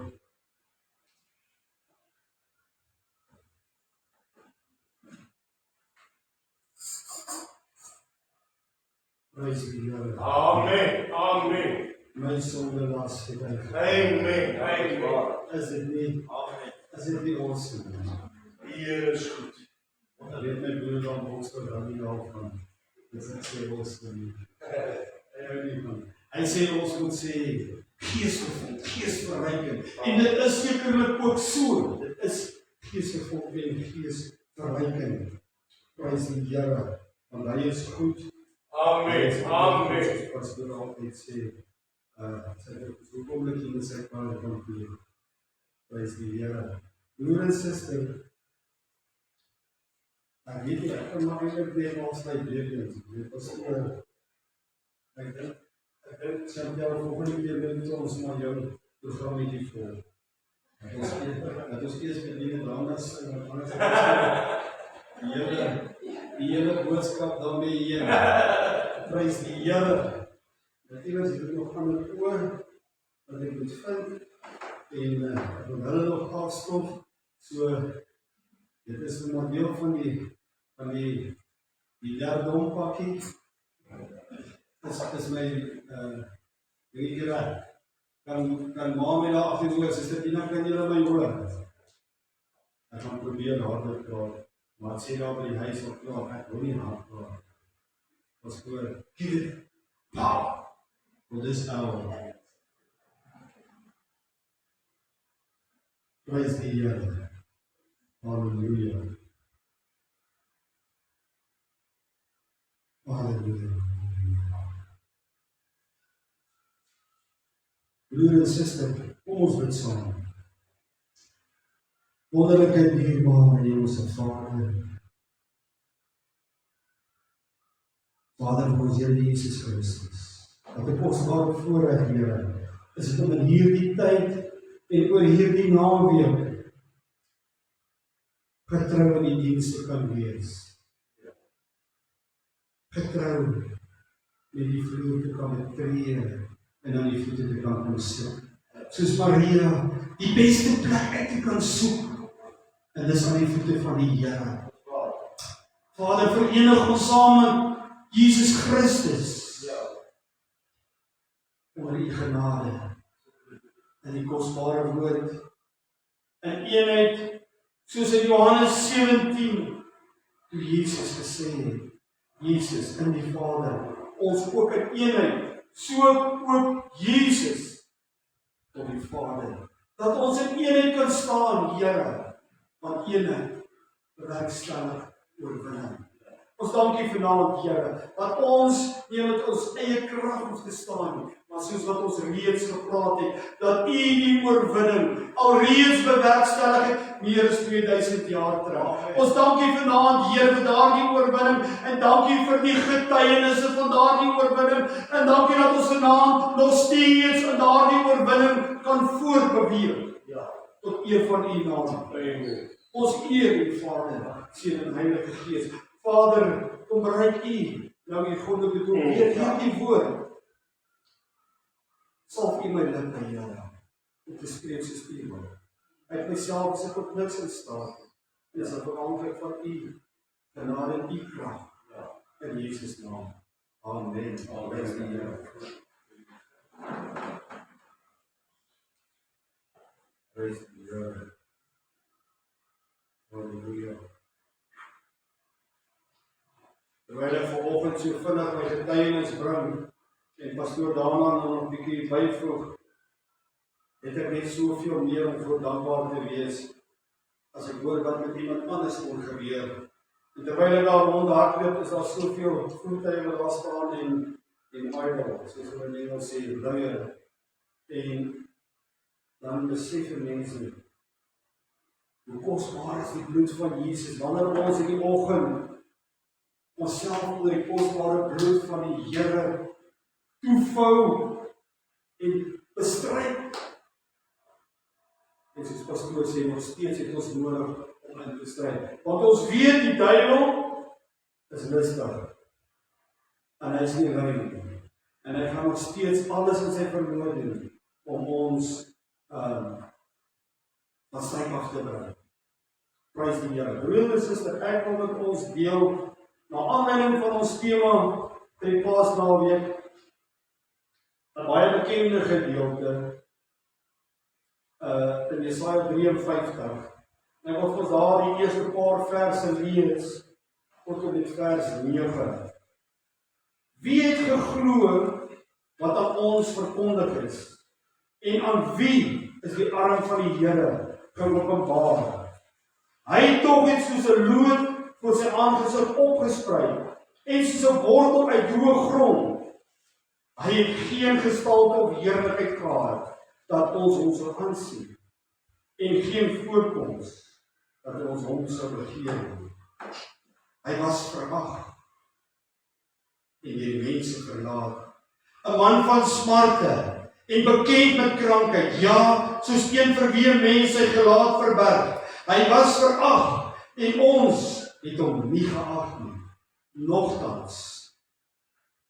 Prys die Here. Amen, amen. My sonde las gedek. Amen, amen. Is dit nie? Amen. Is dit nie awesome? Die Here is goed. Want weet my broer dan Oxford dan nie daarvan. Dis net sê awesome. Hy sê ons moet sê geesgevuld, geesverrykend. En dit is sekerlik ook so. Dit is geesgevuld en geesverrykend. Prys die Here, want hy is goed. Amen, amen. Pastoor altyd sê, sy het hoekomlik in sy paal van die prys die Here. Broer en suster, ek weet nie, ek kan maar eindelijk neem als my brekens. Dit was oor, ek dink, Chantal, volgende keer met ons maar jou program het hier voor. Dat ons eerst met die dames en wat anders die hele boodskap daarmee heen. Prys die Here. Natuurlijk het ek nog ander oor wat ek moet vind en ek wil hulle nog afstof. So, dit is maar deel van die derde ompakkie. Is my dingetje reg. Kan ma my daar af en toe, sister Tina, kan julle my hoor? Ek gaan probeer harder praat, maar het sê daar by die huis op praat, ek wil nie hard praat. Was voor, kies het, pauw! Voor dis nou. Prys die Here. Halleluja. Halleluja. Broer en suster, kom ons bid saam. Wonderlike dierbare Hemelse Vader. Vader van ons Here Jesus Christus. Wat 'n kosbare voorreg, Here, is dit om in hierdie tyd en oor hierdie naweek getrou in die diens te kan wees. Getrou met die vloer te kan betree en aan die voete te kan kom sit. Soos Maria die beste plek uit te kan soek. En dis aan die voete van die Here. Vader, verenig ons saam met Jesus Christus. Oor die genade en die kosbare woord in eenheid, soos in Johannes 17, toe Jesus gesê het, Jesus in die Vader, ons ook in eenheid, so ook Jesus tot die Vader, dat ons in eenheid kan staan, Here, want eenheid bewerkstellig oorwinning. Ons dankie vanaand, Here, dat ons nie met ons eie krag hoef te staan nie, maar soos wat ons reeds gepraat het, dat U die oorwinning alreeds bewerkstellig het, meer as 2000 jaar terug. Ons dankie vanaand, Here, vir daardie oorwinning, en dankie vir die getuienisse van daardie oorwinning, en dankie dat ons vanaand nog steeds in daardie oorwinning kan voortbeweeg, tot eer van U naam. Ons eer U, Vader, Seun en Heilige Gees. Vader, kom bereik U Nou die God bedoel, hierdie woord sal vir my lippe, Here, om te spreek soos U wil. Uit myself is ek op niks in staat. Dit is afhanklik van U, genade en U krag. In Jesus naam. Amen. Prys die Here. Prys die Here. Halleluja. Terwyl ek vanoggend so vinnig my getuienis bring, en pastoor daarna nog 'n bietjie byvoeg, het ek net soveel meer om voor dankbaar te wees, as ek hoor wat met iemand anders kon gebeur. En terwyl ek daar rondhardloop, is daar soveel voertuie wat daar staan en idle, soos hulle in Engels sê, luier. En dan besef mense, hoe kosbaar is die bloed van Jesus, wanneer ons in die oggend onsself onder die kosbare bloed van die Here toevou en bestryk. En soos pastoor sê, nog steeds het ons nodig om in te stryd. Want ons weet die duiwel is listig. En hy is nie lui nie. En hy gaan nog steeds alles in sy vermoë doen om ons van sy af te bring. Prys die Here. Broer en suster, ek wil met ons deel, na aanleiding van ons tema vir die Paasnaweek, 'n baie bekende gedeelte in Jesaja 53. En ek wil ons daar die eerste paar verse lees tot en met vers 9. Wie het geglo wat aan ons verkondig is? En aan wie is die arm van die Here geopenbaar? Hy tog het soos 'n loot voor sy aangesig opgesprei en soos 'n wortel uit droë grond. Hy het geen gestalte of heerlikheid gehad dat ons hom sou aansien en geen voorkoms dat ons hom sou begeer. Hy was verag en deur mense verlaat, 'n man van smarte en bekend met krankheid, ja, soos een vir wie mense sy gelaat verberg. Hy was verag en ons het hom nie geag nie. Nogtans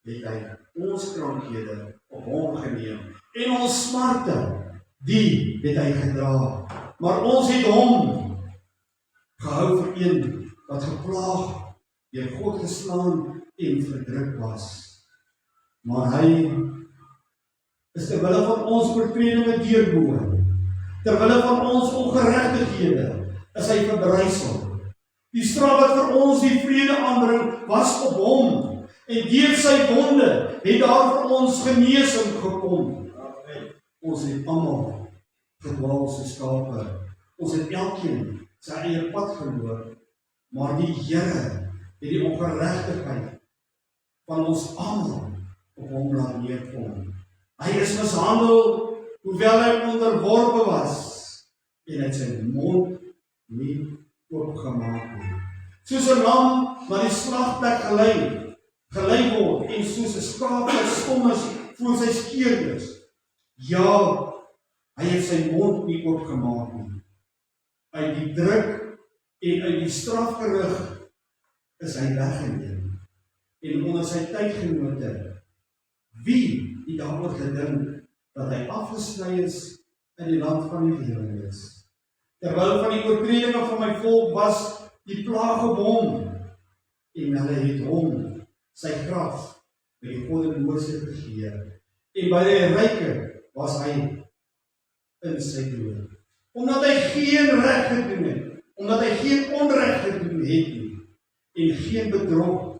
het hy ons krankhede op hom geneem en ons smarte, die het hy gedra. Maar ons het hom gehou vir een wat geplaag, deur God geslaan en verdruk was. Maar hy is terwille van ons oortredinge deurboor, terwille van ons ongeregtighede is hy verbrysel. Die straf wat vir ons die vrede aanbring, was op hom, en deur sy wonde het daar vir ons genesing gekom. Ons het almal gedwaal soos skape. Ons het elkeen sy eie pad geloop, maar die Here het die ongeregtigheid van ons almal op hom laat neerkom. Hy is mishandel, hoewel hy onderworpe was, en het sy mond nie oopgemaak nie. Soos 'n lam na die slagplek gelei word, en soos 'n skaap wat stom is voor sy skeerders. Ja, hy het sy mond nie oopgemaak nie. Uit die druk en uit die strafgerig is hy weggeneem. En onder sy tydgenote, wie het daaroor gedink dat hy afgesny is in die land van die lewendes? Terwyl van die oortredinge van my volk was die plaag op hom, en hulle het hom sy graf by die goddelose gegee, en by die ryke was hy in sy dood. Omdat hy geen reg gedoen het, omdat hy geen onreg gedoen het nie, en geen bedrog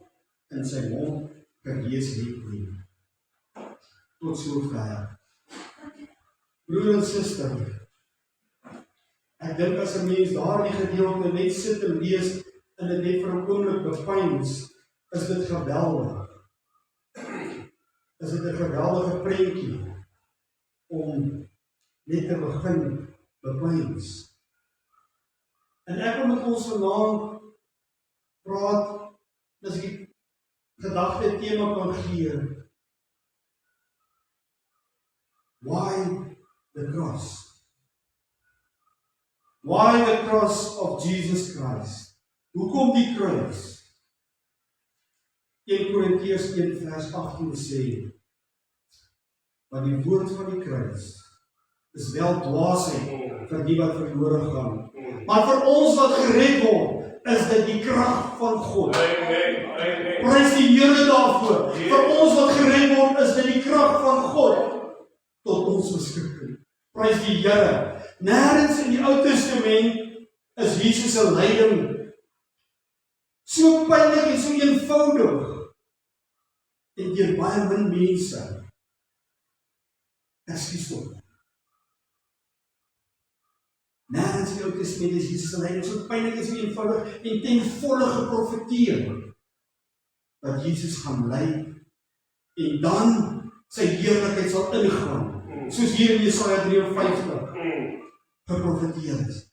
in sy mond gewees het nie. Tot sover. Broer en suster, ek dink as 'n mens daardie gedeelte net sit en lees en dit net vir 'n oomblik bepyns, is dit geweldig. Is dit 'n geweldige prentjie om net te begin bepyns. En ek wil met ons vanaand praat, as ek die gedagte tema kan gee. Why the cross? Why the cross of Jesus Christ? Hoekom die kruis? 1 Korintiërs 1 vers 18 sê, want die woord van die kruis is wel dwaasheid vir die wat verlore gaan. Maar vir ons wat gered word, is dit die krag van God. Prys die Here daarvoor. Vir ons wat gered word, is dit die krag van God tot ons beskikking. Prys die Here. Nêrens in die Ou Testament is Jesus se lyding so pynlik en so eenvoudig en deur baie min mense ekskuus tog. Nêrens in die Ou Testament is Jesus se lyding so pynlik en so eenvoudig en ten volle geprofeteer dat Jesus gaan ly en dan sy heerlikheid sal ingaan, soos hier in Jesaja 53 geprofeteer is.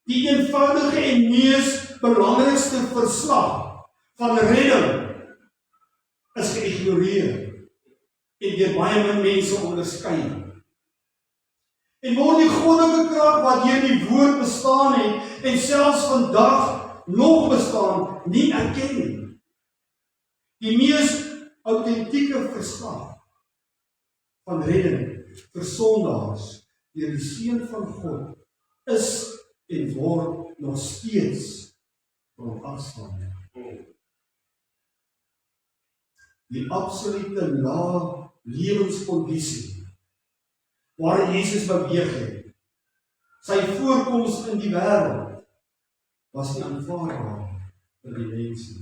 Die eenvoudige en mees belangrikste verslag van redding is geïgnoreer en deur baie min mense onderskei. En word die goddelike krag wat deur die woord bestaan het en selfs vandag nog bestaan, nie erken nie. Die mees autentieke verslag van redding vir sondaars deur die Seun van God is en word nog steeds van afstand. Die absolute lae lewenskondisie waarin Jesus beweeg het, sy voorkoms in die wêreld, was nie aanvaarbaar vir die mense.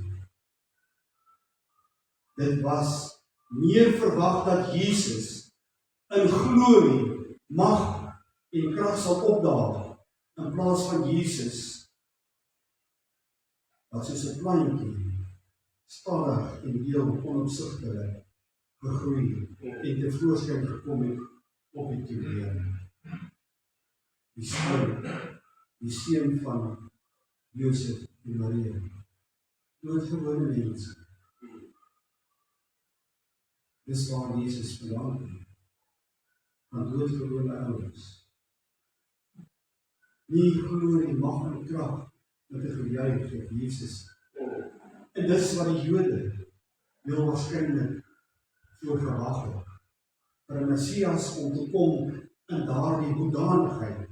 Dit was meer verwag dat Jesus in glorie, mag en krag sal opdaag, in plaas van Jesus wat soos 'n plantjie stadig en heel onopsigtelik gegroei en tevoorskyn gekom het op die toneel. Die seun van Josef en Maria, doodgewone mense. Dis waar Jesus vandaan kom, van doodgewone ouers. Nie glorie, mag en krag met 'n gejuich op Jesus. En dis wat die Jode heel waarskynlik voor verwag het, vir 'n Messias om te kom in daardie hoedanigheid.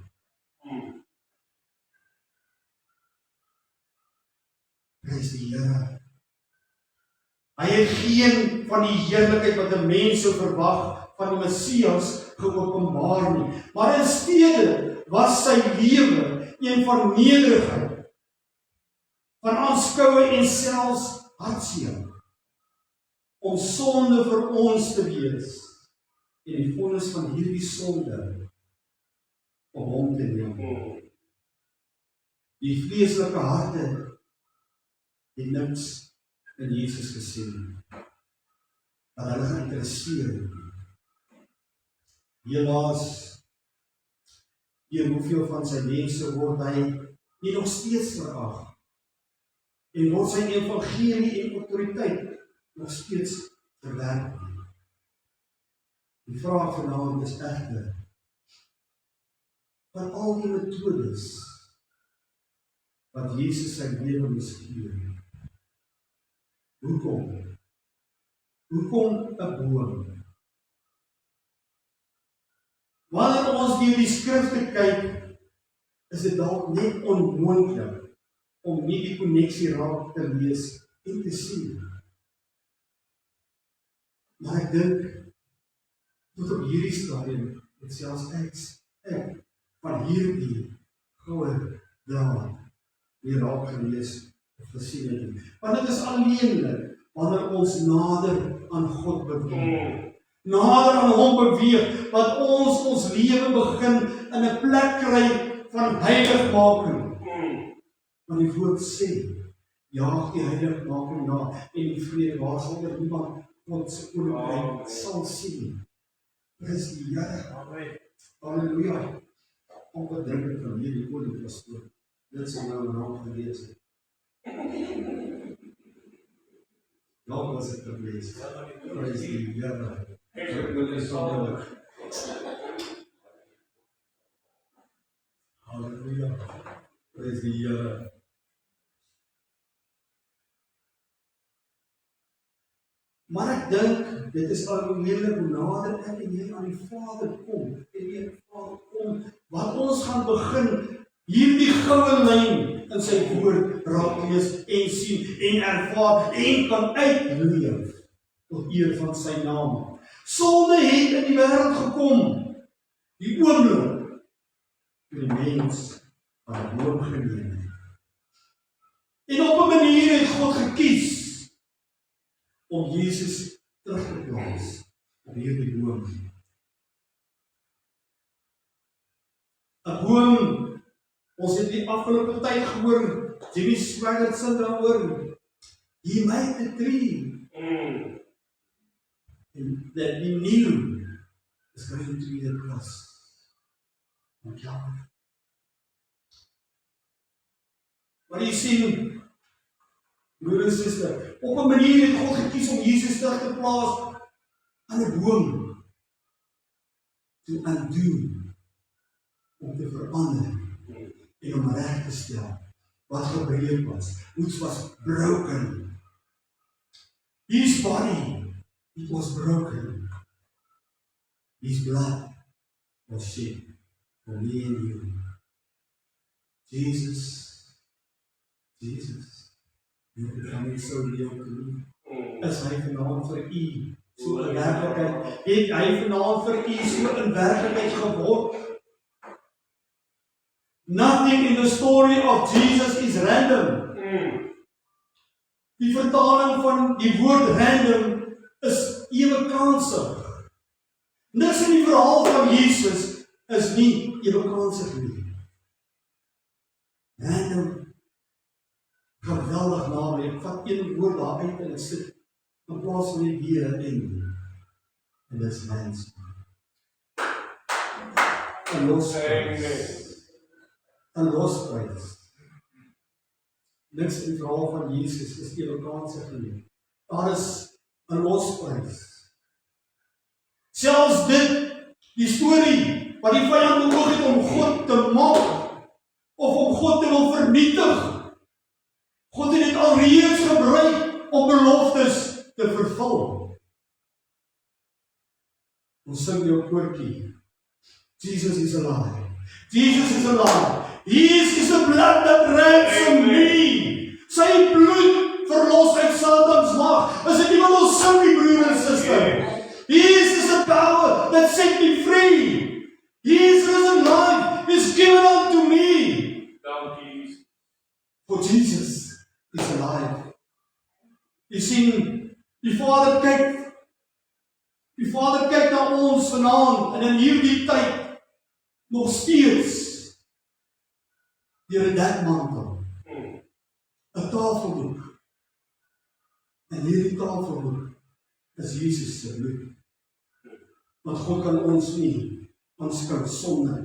Prys die Here. Hy het geen van die heerlikheid wat 'n mens sou verwag van die Messias geopenbaar nie, maar in steede was sy lewe een van nederigheid, van aanskoue en selfs hartseer, om sonde vir ons te wees en die vonnis van hierdie sonde op hom te neem. Die vleeslike harte het niks in Jesus gesien, dat hulle geïnteresseerd. Helaas, deur hoeveel van sy mense word hy nie nog steeds verag, en word sy evangelie en autoriteit nog steeds verwerp. Die vraag vanaand is egter, van al die metodes wat Jesus sy lewe beskryf, hoekom 'n boom? Wanneer ons deur die skrifte kyk, is dit dalk net onmoontlik om nie die koneksie raak te lees en te sien. Maar ek dink, tot op hierdie stadium, het selfs ek van hierdie goue draad nie raak gelees of gesien het. Want dit is alleenlik wanneer ons nader aan God beweeg. Nader aan hom beweeg, wat ons lewe begin in 'n plek kry van heiligmaking. Want die woord sê, jaag die heiligmaking na en die vrede waar sonder niemand God se koninkryk sal sien. Prys die Here. Halleluja. Onbedruk van hierdie olie pastoor. Dit sal nou in naam gelees het. Dalk was dit gelees. Prys die Here. Ek wil dit saam. Halleluja. Prys die Here. Maar ek dink, dit is algemeenlik hoe nader ek en jy aan die Vader kom, en die Vader kom, wat ons gaan begin, hierdie goue lyn in sy woord raak lees en sien en ervaar en kan uitleef tot eer van sy naam. Sonde het in die wêreld gekom, die oomblik toe die mens van die boom geneem het. En op 'n manier het God gekies om Jesus terug te plaas op hierdie boom. 'n Boom, ons het die afgelope tyd gehoor, Jimmy Swaggart sing daaroor, he made the tree, and that he knew is going to be the cross. Maar jy sien, broer en suster, op 'n manier het God gekies om Jesus terug te plaas aan 'n boom, to undo, om te verander en om reg te stel wat gebreek was, which was broken. His body, it was broken. His blood was shed for me and you. Jesus, you are becoming so real to me. Is hy vanaand vir u so 'n werklikheid? Het hy vanaand vir u so 'n werklikheid geword? Nothing in the story of Jesus is random. Die vertaling van die woord random is ewekansig. Niks in die verhaal van Jesus is nie ewekansig nie. Random, geweldig naam. Ek vat een woord daaruit en ek sit in plaas van die weer in. En dit is mens. En losprys. En losprys. Niks in die verhaal van Jesus is ewekansig nie. Daar is 'n losprys. Selfs dit, die storie wat die vyand beoog het om God te maak, of om God te wil vernietig. God het dit alreeds gebruik om beloftes te vervul. Ons sing jou koortjie. Jesus is alive. Jesus is alive. His is the blood that ransomed me. Sy bloed verlos uit Satans mag. Is dit nie wat ons sing nie, broer en suster? His is the power that set me free. His risen life is given unto me. Dankie. For Jesus is alive. Jy sien, die Vader kyk na ons vanaand en in hierdie tyd nog steeds deur 'n dekmantel, 'n tafeldoek. En hierdie tafeldoek is Jesus se bloed. Want God kan ons nie aanskou sonder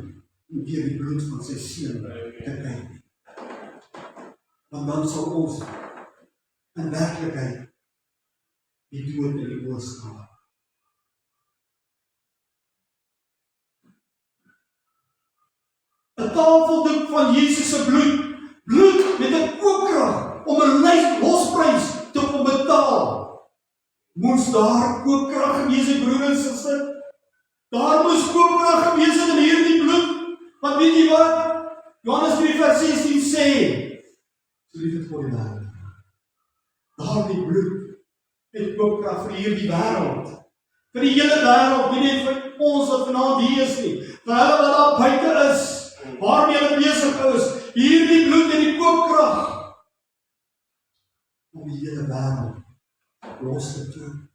om deur die bloed van sy seun te kyk. Want dan sal ons in werklikheid die dood in die oë staar. Een tafeldoek van Jesus se bloed. Bloed met 'n koopkrag om 'n losprys te kom betaal. Moes daar koopkrag gewees het, broer en suster? Daar moes koopkrag gewees het in hierdie bloed. Want weet jy wat? Johannes 3 vers 16 sê, so lief het God die wêreld. Daardie bloed het koopkrag vir hierdie wêreld. Vir die hele wêreld, nie net vir ons wat vanaand hier is nie. Vir hulle wat daar buite is, waarmee hulle besig is, hierdie bloed en die koopkrag om die hele wêreld los te doen,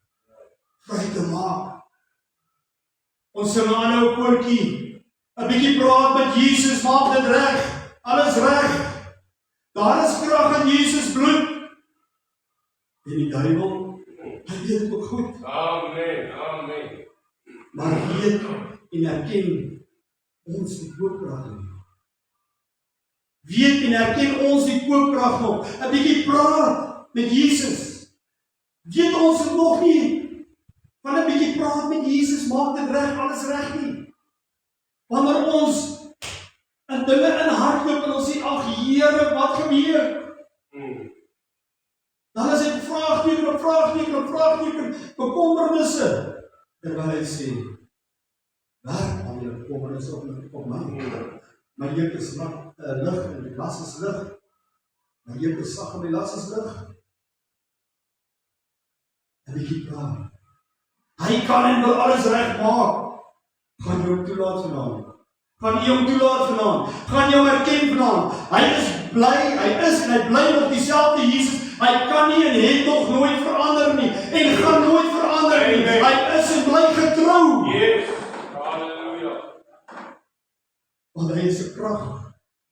vry te maak. Ons sing 'n ander koortjie, 'n bietjie praat met Jesus, maak dit reg, alles reg. Daar is krag in Jesus bloed. En die duiwel, hy weet dit ook goed. Amen, amen. Maar weet en erken ons die koopkrag nie. Weet en erken ons die koopkrag nog. 'n bietjie praat met Jesus. Weet ons het nog nie. Van 'n bietjie praat met Jesus maak dit reg, alles reg nie. Wanneer ons in dinge in hardloop en ons sê, ag Here, wat gebeur? Dan is dit vraagteken op vraagteken op vraagteken. bekommernisse. Terwyl hy sê, werk aan julle bekommernisse op my. My juk is lig en die las is lig. My juk is sag en die las is lig. 'n bietjie praat. Hy kan en wil alles regmaak. Gaan jy hom toelaat vanaand? Gaan jy hom toelaat vanaand? Gaan jy hom erken vanaand? Hy is bly, hy is en hy bly nog dieselfde Jesus. Hy kan nie en het nog nooit verander nie en gaan nooit verander nie. Hy is en bly getrou. Yes. Halleluja. Want hy is 'n krag.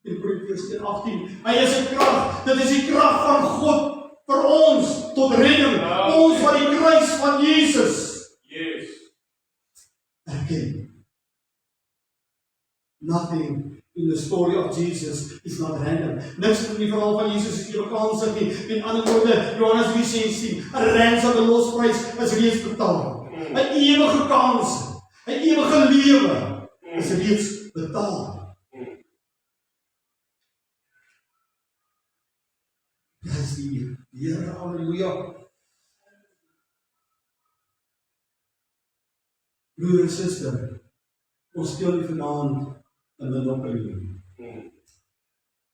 In Korintiërs 18. Hy is 'n krag. Dit is die krag van God vir ons tot redding. Ons wat die kruis van Jesus Yes. erken. Nothing in the story of Jesus is not random. Niks in die verhaal van Jesus is ewekansig nie. In ander woorde, Johannes 3:16, 'n ransom, 'n losprys is reeds betaal. 'n ewige kans, 'n ewige lewe is reeds betaal. Prys die Here, halleluja. Broer en suster, ons speel nie vanaand in Monopoly.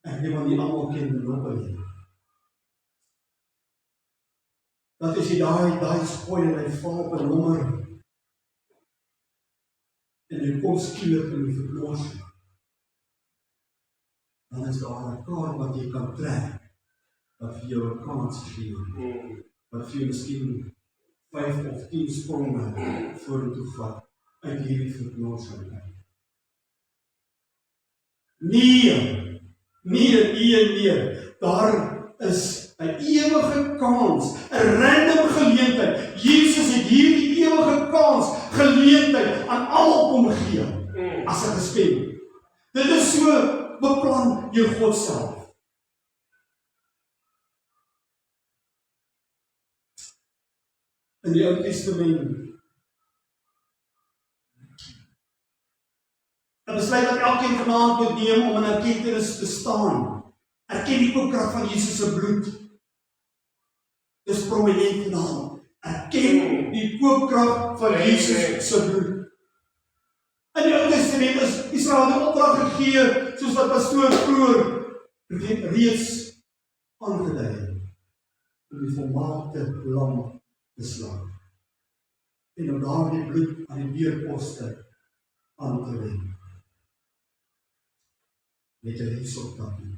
Ek weet want die almal ken Monopoly. Dat as jy daai spoil en hy val op 'n nommer en jy kom skielik in die verlossing, dan is daar 'n kaart wat jy kan trek wat vir jou 'n kans gee, wat vir jou miskien 5 of 10 spronge vorentoe vat uit hierdie verlossing. Nee. Daar is 'n ewige kans, 'n random geleentheid. Jesus het hierdie ewige kans, geleentheid aan almal kom gee as 'n geskenk. Dit is so beplan deur God self. In die Ou Testament 'n besluit wat elkeen vanaand moet neem om in erkenning te staan. Erken die koopkrag van Jesus se bloed. Dis prominent vanaand. Erken die koopkrag van Jesus se bloed. In die Ou Testament is Israel 'n opdrag gegee, soos wat pastoor vroeër reeds aangedui, om die volmaakte lam te slag. En om daardie bloed aan die deurposte aan te wend. Met 'n riesoptapie.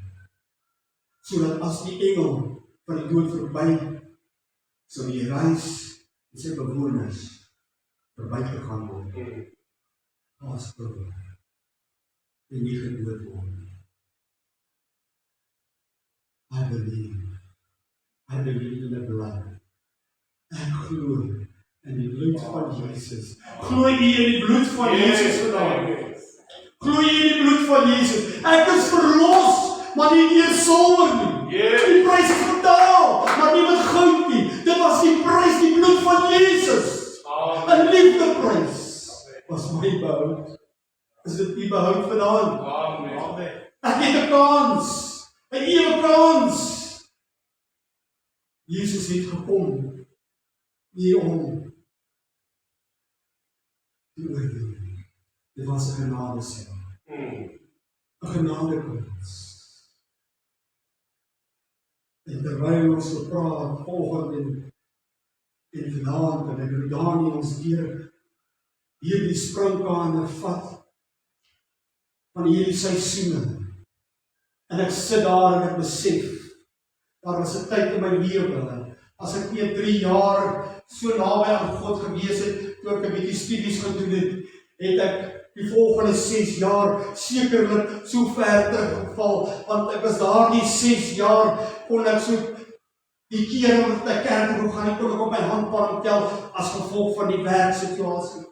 Sodat as die engel van die dood verby, sou die reis en sy bewoners verbygegaan word. As probeer. En nie gedood word. I believe in the blood. Ek glo in die bloed van Jesus. Glo jy in die bloed van Jesus vandag? Glo jy in die bloed van Jesus? Ek is verlos, maar nie deur silwer nie. Die prys is betaal, maar nie met goud nie. Dit was die prys, die bloed van Jesus. 'n liefdeprys was my behoud. Is dit nie behoud vanaand? Amen. Ek het 'n kans, 'n ewige kans. Jesus het gekom nie om te oordeel. Dit was 'n genadesaak. 'n genadekans. En terwyl ons so praat, volgende en vanaand, en ek wil Daniël ons deur hierdie springkane vat van hierdie seisoene. En ek sit daar en ek besef, daar was 'n tyd in my lewe, as ek nie 3 jaar so naby aan God gewees het, toe ek 'n bietjie studies gedoen het, het ek die volgende 6 jaar sekerlik so ver teruggeval, want ek was daardie 6 jaar, kon ek so die kere wat ek kerk toe gaan, kon ek op my handpalm tel, as gevolg van die werksituasie.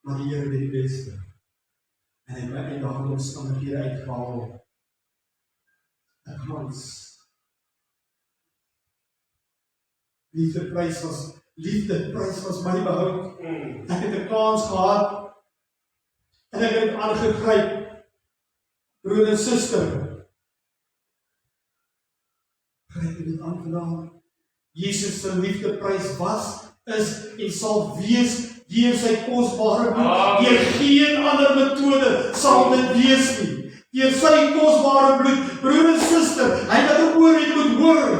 Maar die Here weet die beste. En hy het my uit daardie omstandighede uitgehaal. 'n kans. Liefdeprys was my behoud. Ek het 'n kans gehad en ek het aangegryp. Broer en suster, gryp dit aan vandag. Jesus se liefdeprys was, is en sal wees deur sy kosbare bloed. Deur geen ander metode sal dit wees nie. Deur sy kosbare bloed, broer en suster, hy wat 'n oor het moet hoor,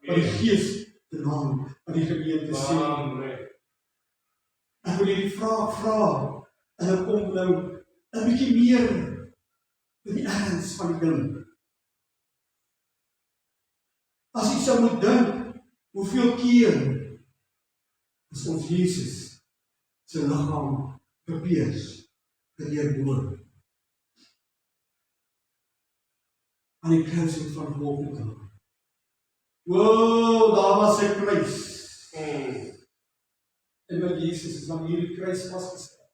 wat die Gees te naam aan die gemeente sê. Amen. Ek wil hierdie vraag vra, en ek kom nou 'n bietjie meer met die erns van die ding. As jy sou moet dink, hoeveel keer is ons Jesus se liggaam gepers, gedeurboor aan die kruising van Golgotha. Wow, daar was sy kruis. En met Jesus is dan hierdie kruis vasgestel.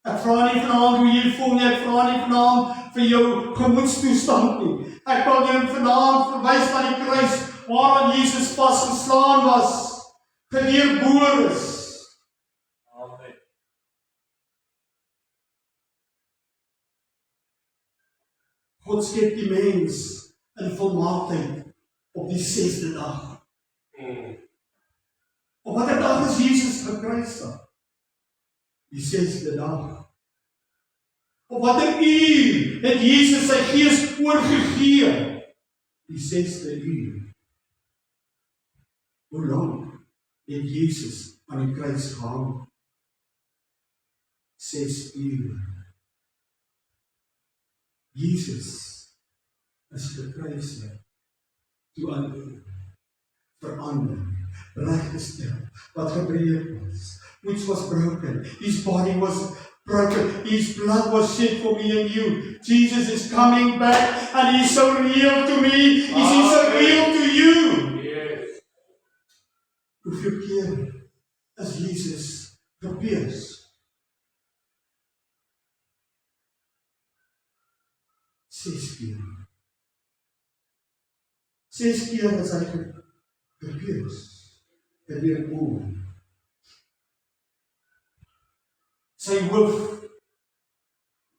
Ek vra nie vanaand hoe jy voel nie, ek vra nie vanaand vir jou gemoedstoestand nie. Ek wil jou vanaand verwys na die kruis waaraan Jesus vasgeslaan was, gedeurboor is. Amen. God skep die mens in volmaaktheid op die 6de dag. Op watter dag is Jesus gekruisig? Die 6de dag. Op watter uur het Jesus sy gees oorgegee? Die 6de uur. Hoe lang het Jesus aan die kruis gehang? 6 uur. Jesus is gekruisig toe aan verander, reggestel, wat gebreek was, which was broken. His body was broken. His blood was shed for me and you. Jesus is coming back and He's so real to me. Is He so real to you? Yes. Hoeveel keer is Jesus gepers? 6 keer. 6 keer is hy gepers. Gedeurboor. Sy hoof,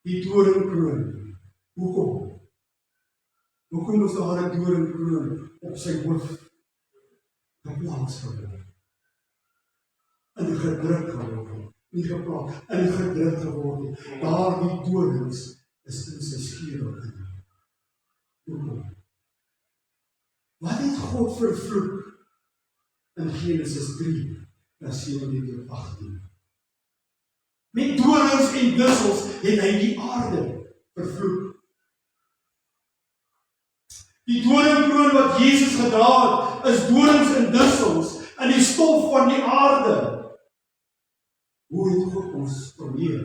die doringkroon. Hoekom? Hoekom is daar 'n doringkroon op sy hoof geplaas geword? Ingedruk geword, nie geplaas, ingedruk geword. Daar die dorings is in sy skedel in. Hoekom? Wat het God vervloek in Genesis 3, vers 17 tot 18? Met dorings en dussels het hy die aarde vervloek. Die doringkroon wat Jesus gedra het, is dorings en dussels in die stof van die aarde. Hoe het God ons formeer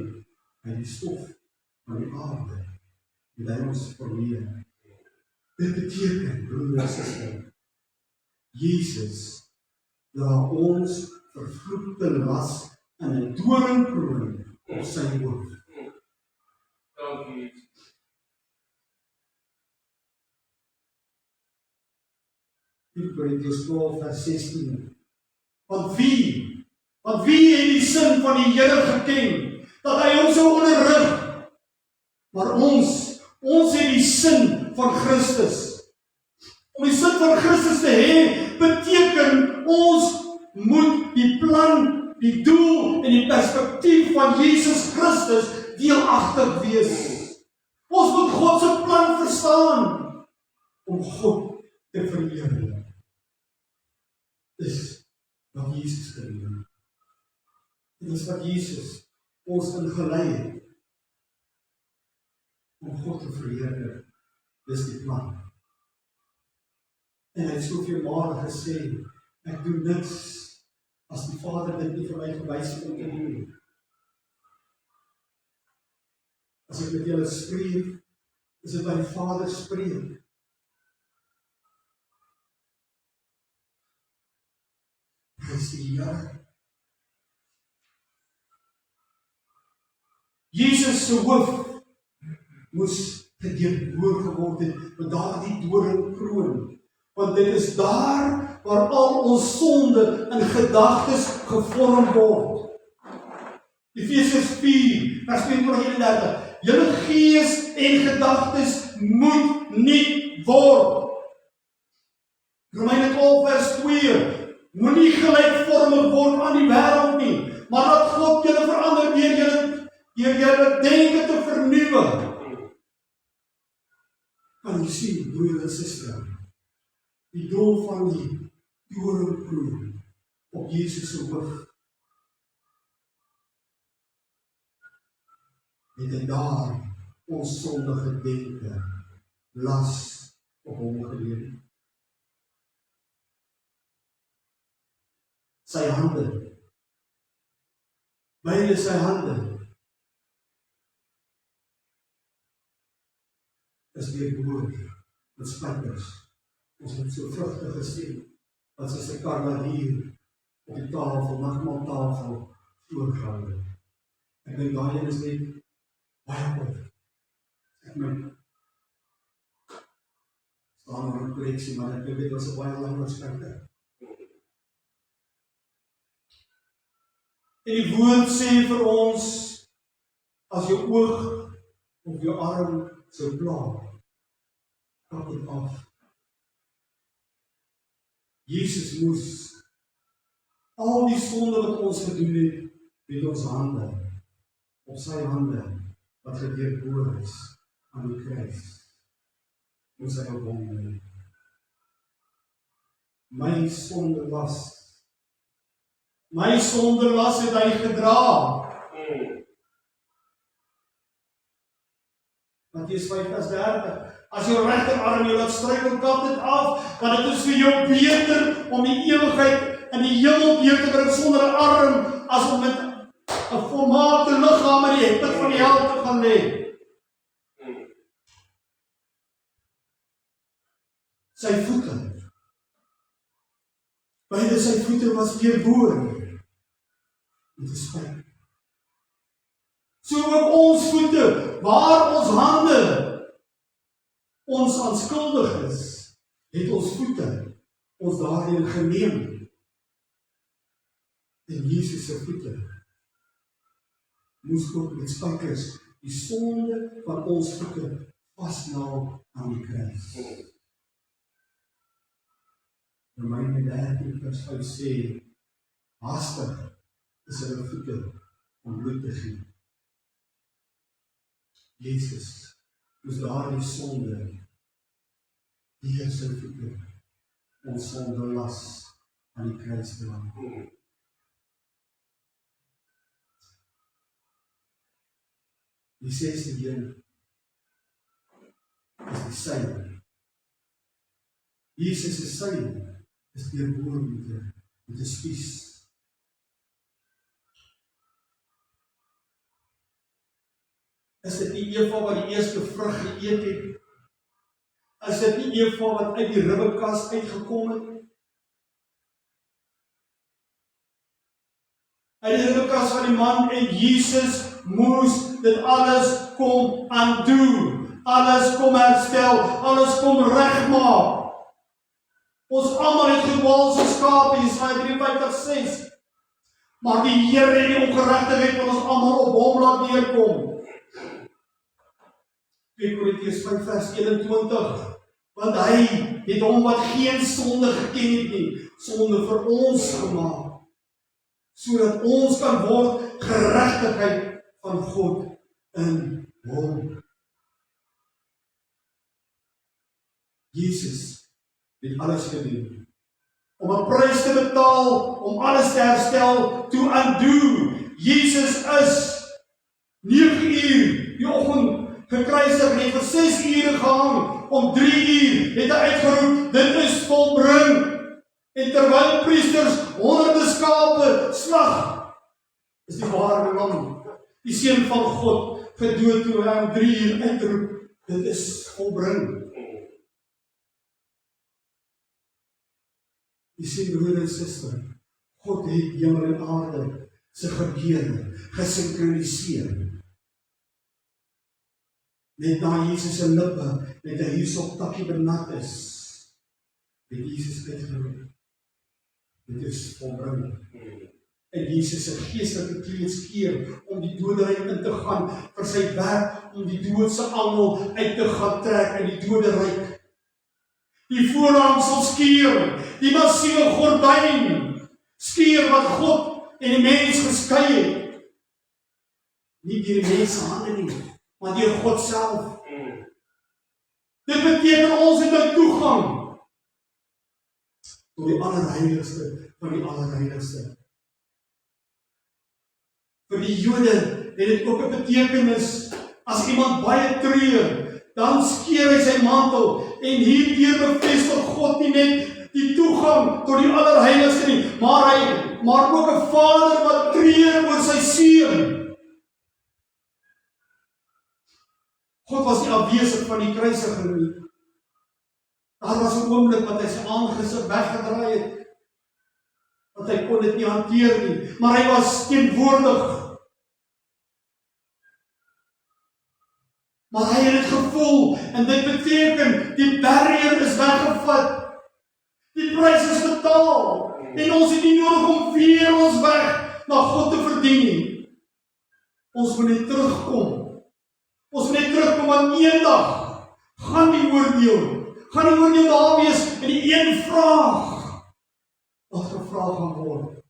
uit die stof van die aarde? En hy ons formeer. Dit beteken, broer en suster, Jesus dra ons vervloekte las in 'n doringkroon op sy hoof. Dankie. Hebreërs 12 vers 16. Want wie het die sin van die Here geken, dat hy ons sou onderrig? Maar ons het die sin van Christus. Om die sin van Christus te hê, beteken ons moet die plan, die doel en die perspektief van Jesus Christus deelagtig wees. Ons moet God se plan verstaan om God te verheerlik. Dis wat Jesus gedoen het. Dit is wat Jesus ons ingelei het om God te verheerlik. Dis die plan. En hy het soveel male gesê, ek doen niks as die Vader dit nie vir my gewys het om te doen. As ek met julle spreek, is dit wat die Vader spreek. Prys die Here. Jesus se hoof moes gedeurboor geword het met daardie doringkroon. Want dit is daar waar al ons sonde in gedagtes gevorm word. Efesiërs 4, vers 31. Julle gees en gedagtes moet nuut word. Romeine 12 vers 2, moenie gelykvormig word aan die wêreld nie, maar dat God julle verander deur julle denke te vernuwe. Kan jy sien, broer en suster, die doel van die doringkroon op Jesus se hoof, het hy daar ons sondige denke, las op hom geleer. Sy hande, beide sy hande, is deurboor met spykers. Ons het so vrugte gesien, wat soos 'n karnadier op die tafel, nagmaaltafel, voorgehou. Ek dink daai een is net baie kort. Ek my staan oor 'n koleksie, maar ek dink dit was 'n baie lang spyker. En die woord sê vir ons, as jou oog of jou arm sou pla, kap dit af. Jesus moes al die sonde wat ons gedoen het, met ons hande, op sy hande, wat gedeurboor is aan die kruis, moes hy op hom lê. My sonde las het hy gedra. Mattheus 5 vers 30. As jou regterarm jou laat struikel, kap dit af, want dit is vir jou beter om die ewigheid in die hemel deur te bring sonder 'n arm, as om met 'n volmaakte liggaam in die hekte van die hel te gaan lê. Sy voete, beide sy voete was deurboor met 'n spyk. So ook ons voete, waar ons hande ons aan skuldig is, het ons voete ons daarin geneem. En Jesus se voete moes God met spykers die sonde van ons voete vasnaal aan die kruis. Romeine 13 vers 5 sê, haastig is hulle voete om bloed te giet. Jesus moes daardie sonde deur sy voete ons sonde las aan die kruis dra. Die 6de een is die syne. Jesus se syne is deurboor met 'n spies. Is dit nie Eva wat die eerste vrug geëet het? Is dit nie Eva wat uit die ribbekas uitgekom het? Uit die ribbekas van die man, en Jesus moes dit alles kom aandoen, alles kom herstel, alles kom regmaak. Ons almal het gedwaal soos skape, Jesaja 53:6. Maar die Here het die ongeregtigheid van ons almal op hom laat neerkom. 2 Korintiërs 5 vers 21, want hy het hom wat geen sonde geken het nie, sonde vir ons gemaak, sodat ons kan word geregtigheid van God in hom. Jesus het alles gedoen, om 'n prys te betaal, om alles te herstel, to undo. Jesus is 9 uur die oggend gekruisig en het vir 6 ure gehang, om 3 uur het hy uitgeroep, dit is volbring. En terwyl priesters honderde skape slag, is die ware lam, die seun van God, gedood toe hy om 3 uur uitroep, dit is volbring. Jy sien, broer en suster, God het hemel en aarde se gebeure gesinkroniseer. Net na Jesus se lippe, met 'n hyssop takkie benat is, het Jesus uitgeroep, dit is volbring. En Jesus se geestelike kleedskeer om die doderyk in te gaan, vir sy werk om die doodse angel uit te gaan trek in die doderyk. die voorhangsel skeur, die massiewe gordyn skeur wat God en die mens geskei het. Nie deur die mens se hande nie, maar deur God self. Dit beteken ons het 'n toegang tot die allerheiligste van die allerheiligste. Vir die Jode het dit ook 'n betekenis, as iemand baie treur, dan skeur hy sy mantel, en hierdeur bevestig God nie net die toegang tot die allerheiligste nie, maar ook 'n vader wat treur oor sy seun. God was nie afwesig van die kruisiging nie. Daar was 'n oomblik wat hy sy aangesig weggedraai het, want hy kon dit nie hanteer nie, maar hy was teenwoordig. Maar hy het dit gevoel, en dit beteken, die barrier is weggevat. Die prys is betaal, en ons het nie nodig om weer ons weg na God te verdien nie. Ons moet net terugkom. Ons moet net terugkom, want eendag gaan die oordeel daar wees, en die een vraag wat gevra gaan word.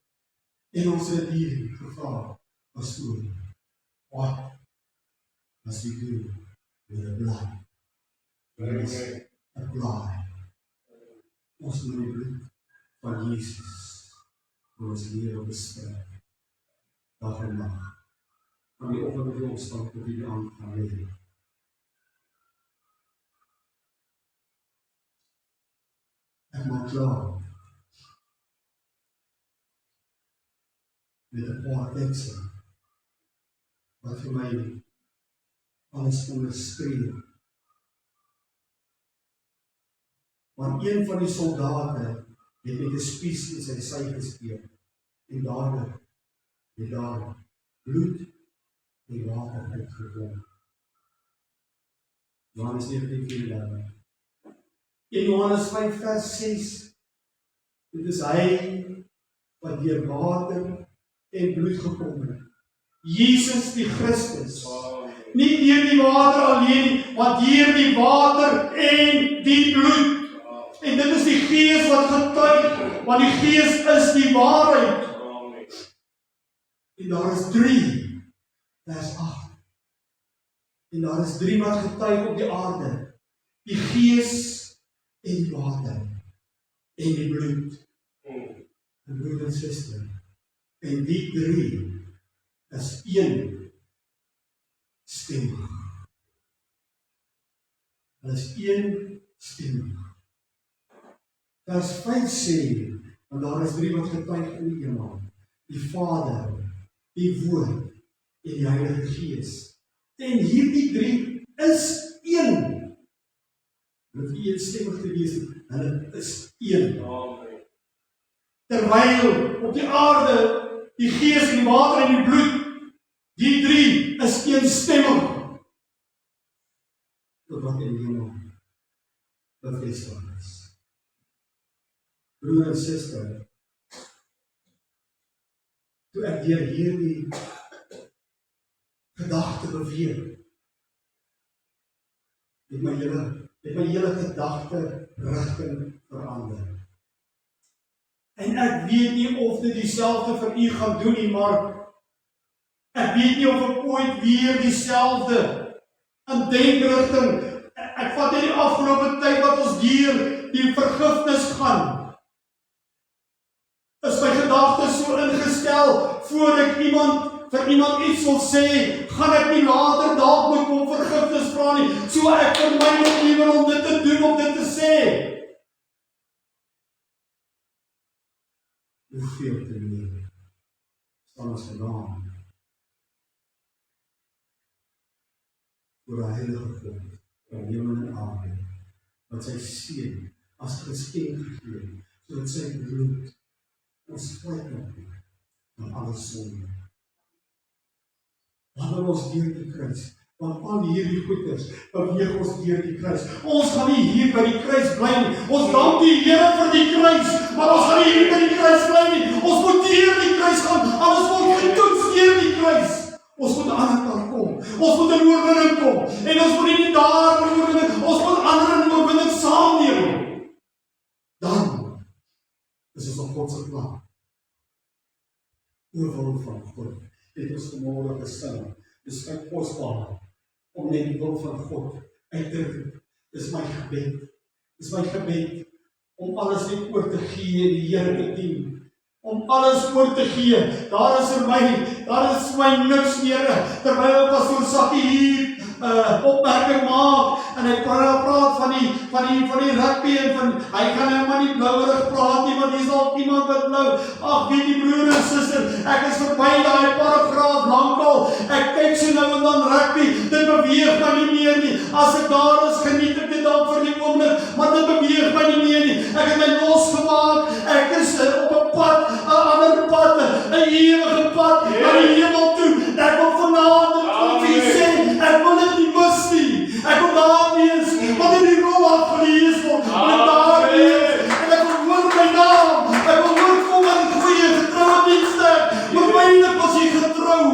En ons het hier gevra, pastoor, what must we do with the blood? Let us apply. Ons moet die bloed van Jesus vir ons lewe bespreek. Dag en nag. Van die oggend die opstaan tot die aand gaan lewe. Ek maak klaar met 'n paar tekste wat vir my alles onderstreep. Want een van die soldate het met 'n spies in sy sy gesteek, en dadelik het daar bloed en water uitgekom. Johannes 19:4. In Johannes 5 vers 6, dit is hy wat deur water en bloed gekom het. Jesus die Christus. Nie deur die water alleen, maar deur die water en die bloed. En dit is die Gees wat getuig, want die Gees is die waarheid. En daar is 3, vers 8. En daar is 3 wat getuig op die aarde. Die Gees en die water en die bloed. En broer en suster. En die 3 is een stemmig. Hulle is een stemmig. Vers 5 sê, want daar is 3 wat getuig in die eenmaal. Die Vader, die Woord en die Heilige Gees. En hierdie 3 is een. Hulle hoef nie eenstemmig te wees, hulle is een. Terwyl op die aarde, die Gees en die water en die bloed, die 3 is eenstemmig. Tot wat in die hemel bevestig is. Broer en suster, toe ek deur hierdie gedagte beweeg, het my hele gedagte rigting verander. En ek weet nie of dit dieselfde vir u gaan doen nie, maar ek weet nie of ek ooit weer dieselfde in denkrigting. Ek vat in die afgelope tyd wat ons deur die vergifnis gaan, is my gedagtes so ingestel, voor ek vir iemand iets wil sê, gaan ek nie later dalk moet om vergifnis vra nie, so ek vir my nog liewer om dit te doen, om dit te sê. Hoeveel te meer staan ons vandaan voor 'n heilige God van hemel en aarde, wat sy seun as geskenk gegee het, sodat sy bloed ons vryheid maak van alle sonde. Wanneer ons deur die kruis, want al hierdie goeders beweeg ons deur die kruis. Ons gaan nie hier by die kruis bly nie. Ons dank die Here vir die kruis, maar ons gaan nie hier by die kruis bly nie. Ons moet deur die kruis gaan, anders word getoets deur die kruis. Ons moet aan die kant kom. Ons moet in oorwinning kom. En ons moet nie daar in oorwinning, ons moet ander in oorwinning saamneem. God se plan. Oor wil van God. Dit is vanmôre gesing. Dis my kosbaar om net die wil van God uit te roep. Dis my gebed. Dis my gebed om alles net oor te gee en die Here te dien. Om alles oor te gee. Daar is my niks meer. Terwyl pastoor Sakkie hier opmerking maak en hy praat van die rugby en van hy kan nou maar nie blouerig praat nie, want hier is al iemand wat blou. Ag, weet die broer en suster, ek is verby daai paragraaf lankal. Ek kyk so nou en dan rugby, dit beweeg my nie meer nie. As ek daar is, geniet ek dit dan vir die oomblik, maar dit beweeg my nie meer nie. Ek het my losgemaak. Ek is op 'n pad, 'n ander pad, 'n ewige pad na die hemel toe. Ek wil vanaand vir u sê, ek wil dit nie mis nie. Ek wil daar wees, wat in die rol afgelees word. Ek wil daar wees, en ek wil hoor my naam. Ek wil hoor kom aan die goeie getroue dienste. Maar weinig was jy getrou.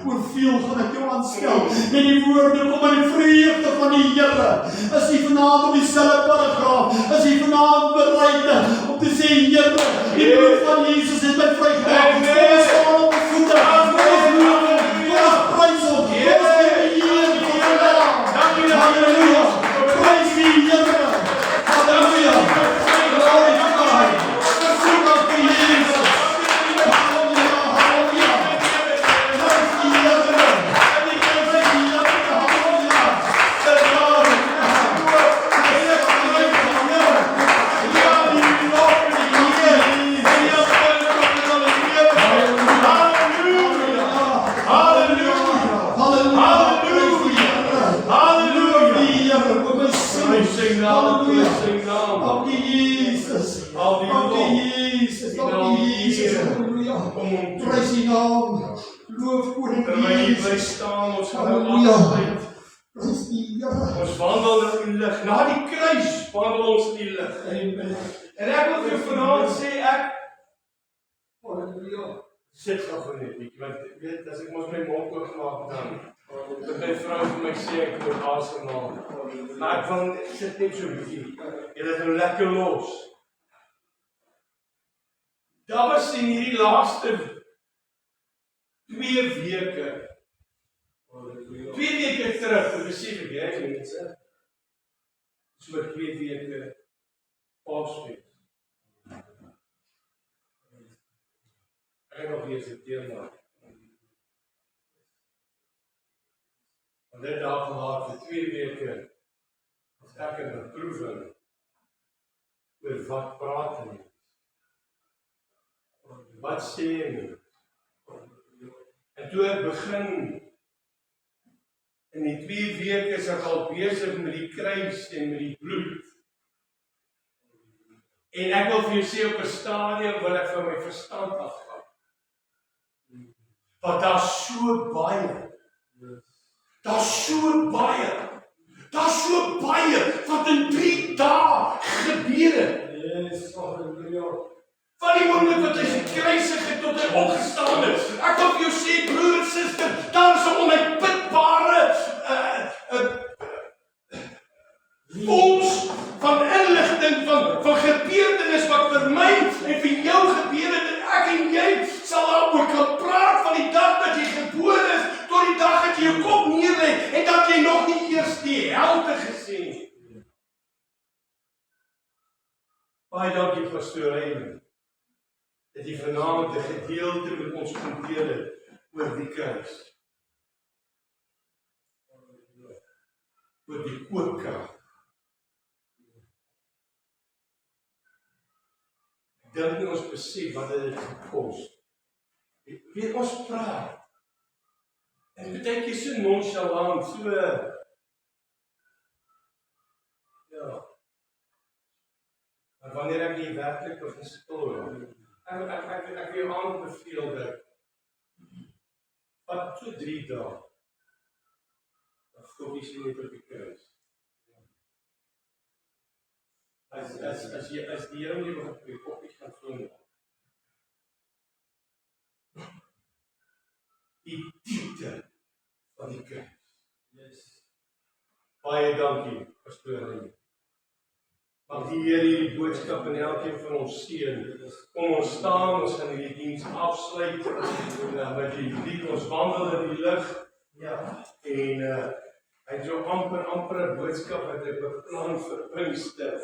Oor veel gaan ek jou aanstel. Met die woorde, kom aan die vreugde van die Here. Is jy vanaand op dieselfde paragraaf? Is jy vanaand bereid om te sê, Here, die bloed van Jesus het my vrygemaak. Kom ons staan op die voete. Kom ons loop. Kom ons prys hom. Kom ons gee die Here die naam. Halleluja. Prys die Here. Halleluja. Glory to God. Sing of the Jesus. Halleluja. Halleluja. Prys die Here. Prys die Here. Halleluja. Prys die naam. Loof koning Jesus. Staan, ons gaan Halleluja. afsluit. Prys die Here. Ons wandel in die lig. Na die kruis wandel ons in die lig. Amen. En ek wil vir jou vanaand sê, ek Halleluja. sit gou net bietjie, want ek weet as ek mos my mond oopmaak dan my vrou vir my sê ek moet asemhaal. Maar ek van sit net so bietjie. Jy het nou lekker los. Daar was in hierdie laaste 2 weke. 2 weke terug, besef ek jy mense. So 2 weke Paasfees. Ek het nog nie gesien maar. En dit daar gehad vir 2 weke. As ek in 'n proeving oor wat praat hulle? Wat sê hulle? En toe ek begin in die 2 weke is ek al besig met die kruis en met die bloed. En ek wil vir jou sê op 'n stadium wil ek van my verstand afgaan. Want daar's so baie. Daar's so baie wat in 3 dae gebeur het. Yes, halleluja. Van die oomblik wat hy gekruisig het tot hy opgestaan het. Ek wil vir jou sê, broer en suster, daar is 'n onuitputbare fonds van inligting van gebeurtenis wat vir my en vir jou gebeur het en ek en jy sal daaroor kan praat van die dag dat jy gebore is tot die dag dat jy jou kop neerlê en dat jy nog nie eers die helte gesien het. Baie dankie pastoor Raymond. Dat jy vanaand 'n gedeelte met ons kom deel het oor die kruis. Oor die koopkrag. Ek dink nie ons besef wat dit gekos. Weet ons praat. En baie keer so nonchalant, so ja. Maar wanneer ek nie werklik begin stoor, ek wil jou aanbeveel dat wat so 3 dae dan fokus jy net op die kruis. As die Here nie begin preek op, ek gaan glo. Die diepte van die kruis. Yes. Baie dankie, pastoor. Mag die die Here hierdie boodskap in elkeen van ons seën. Kom ons staan, ons gaan hierdie diens afsluit met die lied, ons wandel in die lig. Ja. En hy het so amper 'n boodskap wat hy beplan vir Pinkster.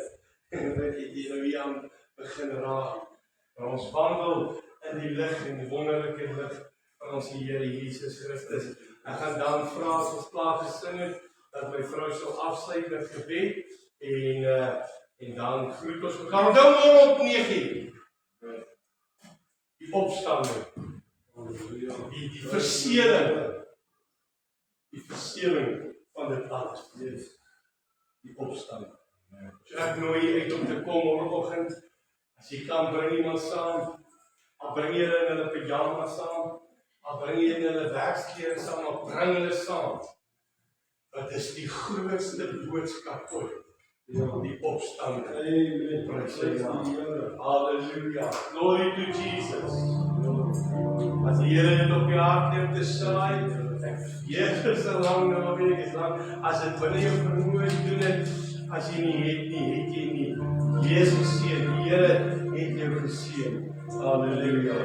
En wat jy nou hier aan begin raak. Maar ons wandel in die lig en die wonderlike lig van ons Here Jesus Christus. Ek gaan dan vra as ons klaar gesing het, dat my vrou sal afsluit met gebed en dan groet ons. We gaan onthou môre op 9:00. Die opstanding. Die verseëling van dit alles. Die opstanding. So ek nooi jy uit om te kom môreoggend. As jy kan, bring iemand saam. Al bring jy hulle in hulle pyjama saam. Al bring jy in hulle werksklere saam. Al bring hulle saam. Dit is die grootste boodskap ooit. Die opstanding. Amen. Prys die Here. Halleluja. Glory to Jesus. As die Here dit op jou hart neem te saai, Jesus is lang naweek, is lang. As dit binne jou vermoë doen het, as jy nie het nie. Jesus seën, die Here het jou geseën. Halleluja.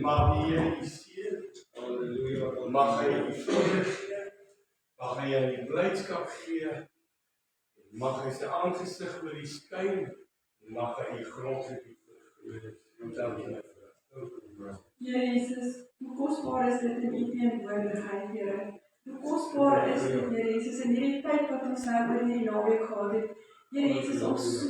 Mag die Here u seën. Halleluja. Mag hy u vrede gee. Mag hy jou die blydskap gee. Mag hy sy aangesig oor u skyn. Mag hy u grondlik vergroot. Dankie. Jesus, hoe kosbaar is dit in u teenwoordigheid, Here. Hoe kosbaar is dit, Here Jesus, in hierdie tyd wat ons nou oor hierdie naweek gehad het. Here Jesus, om so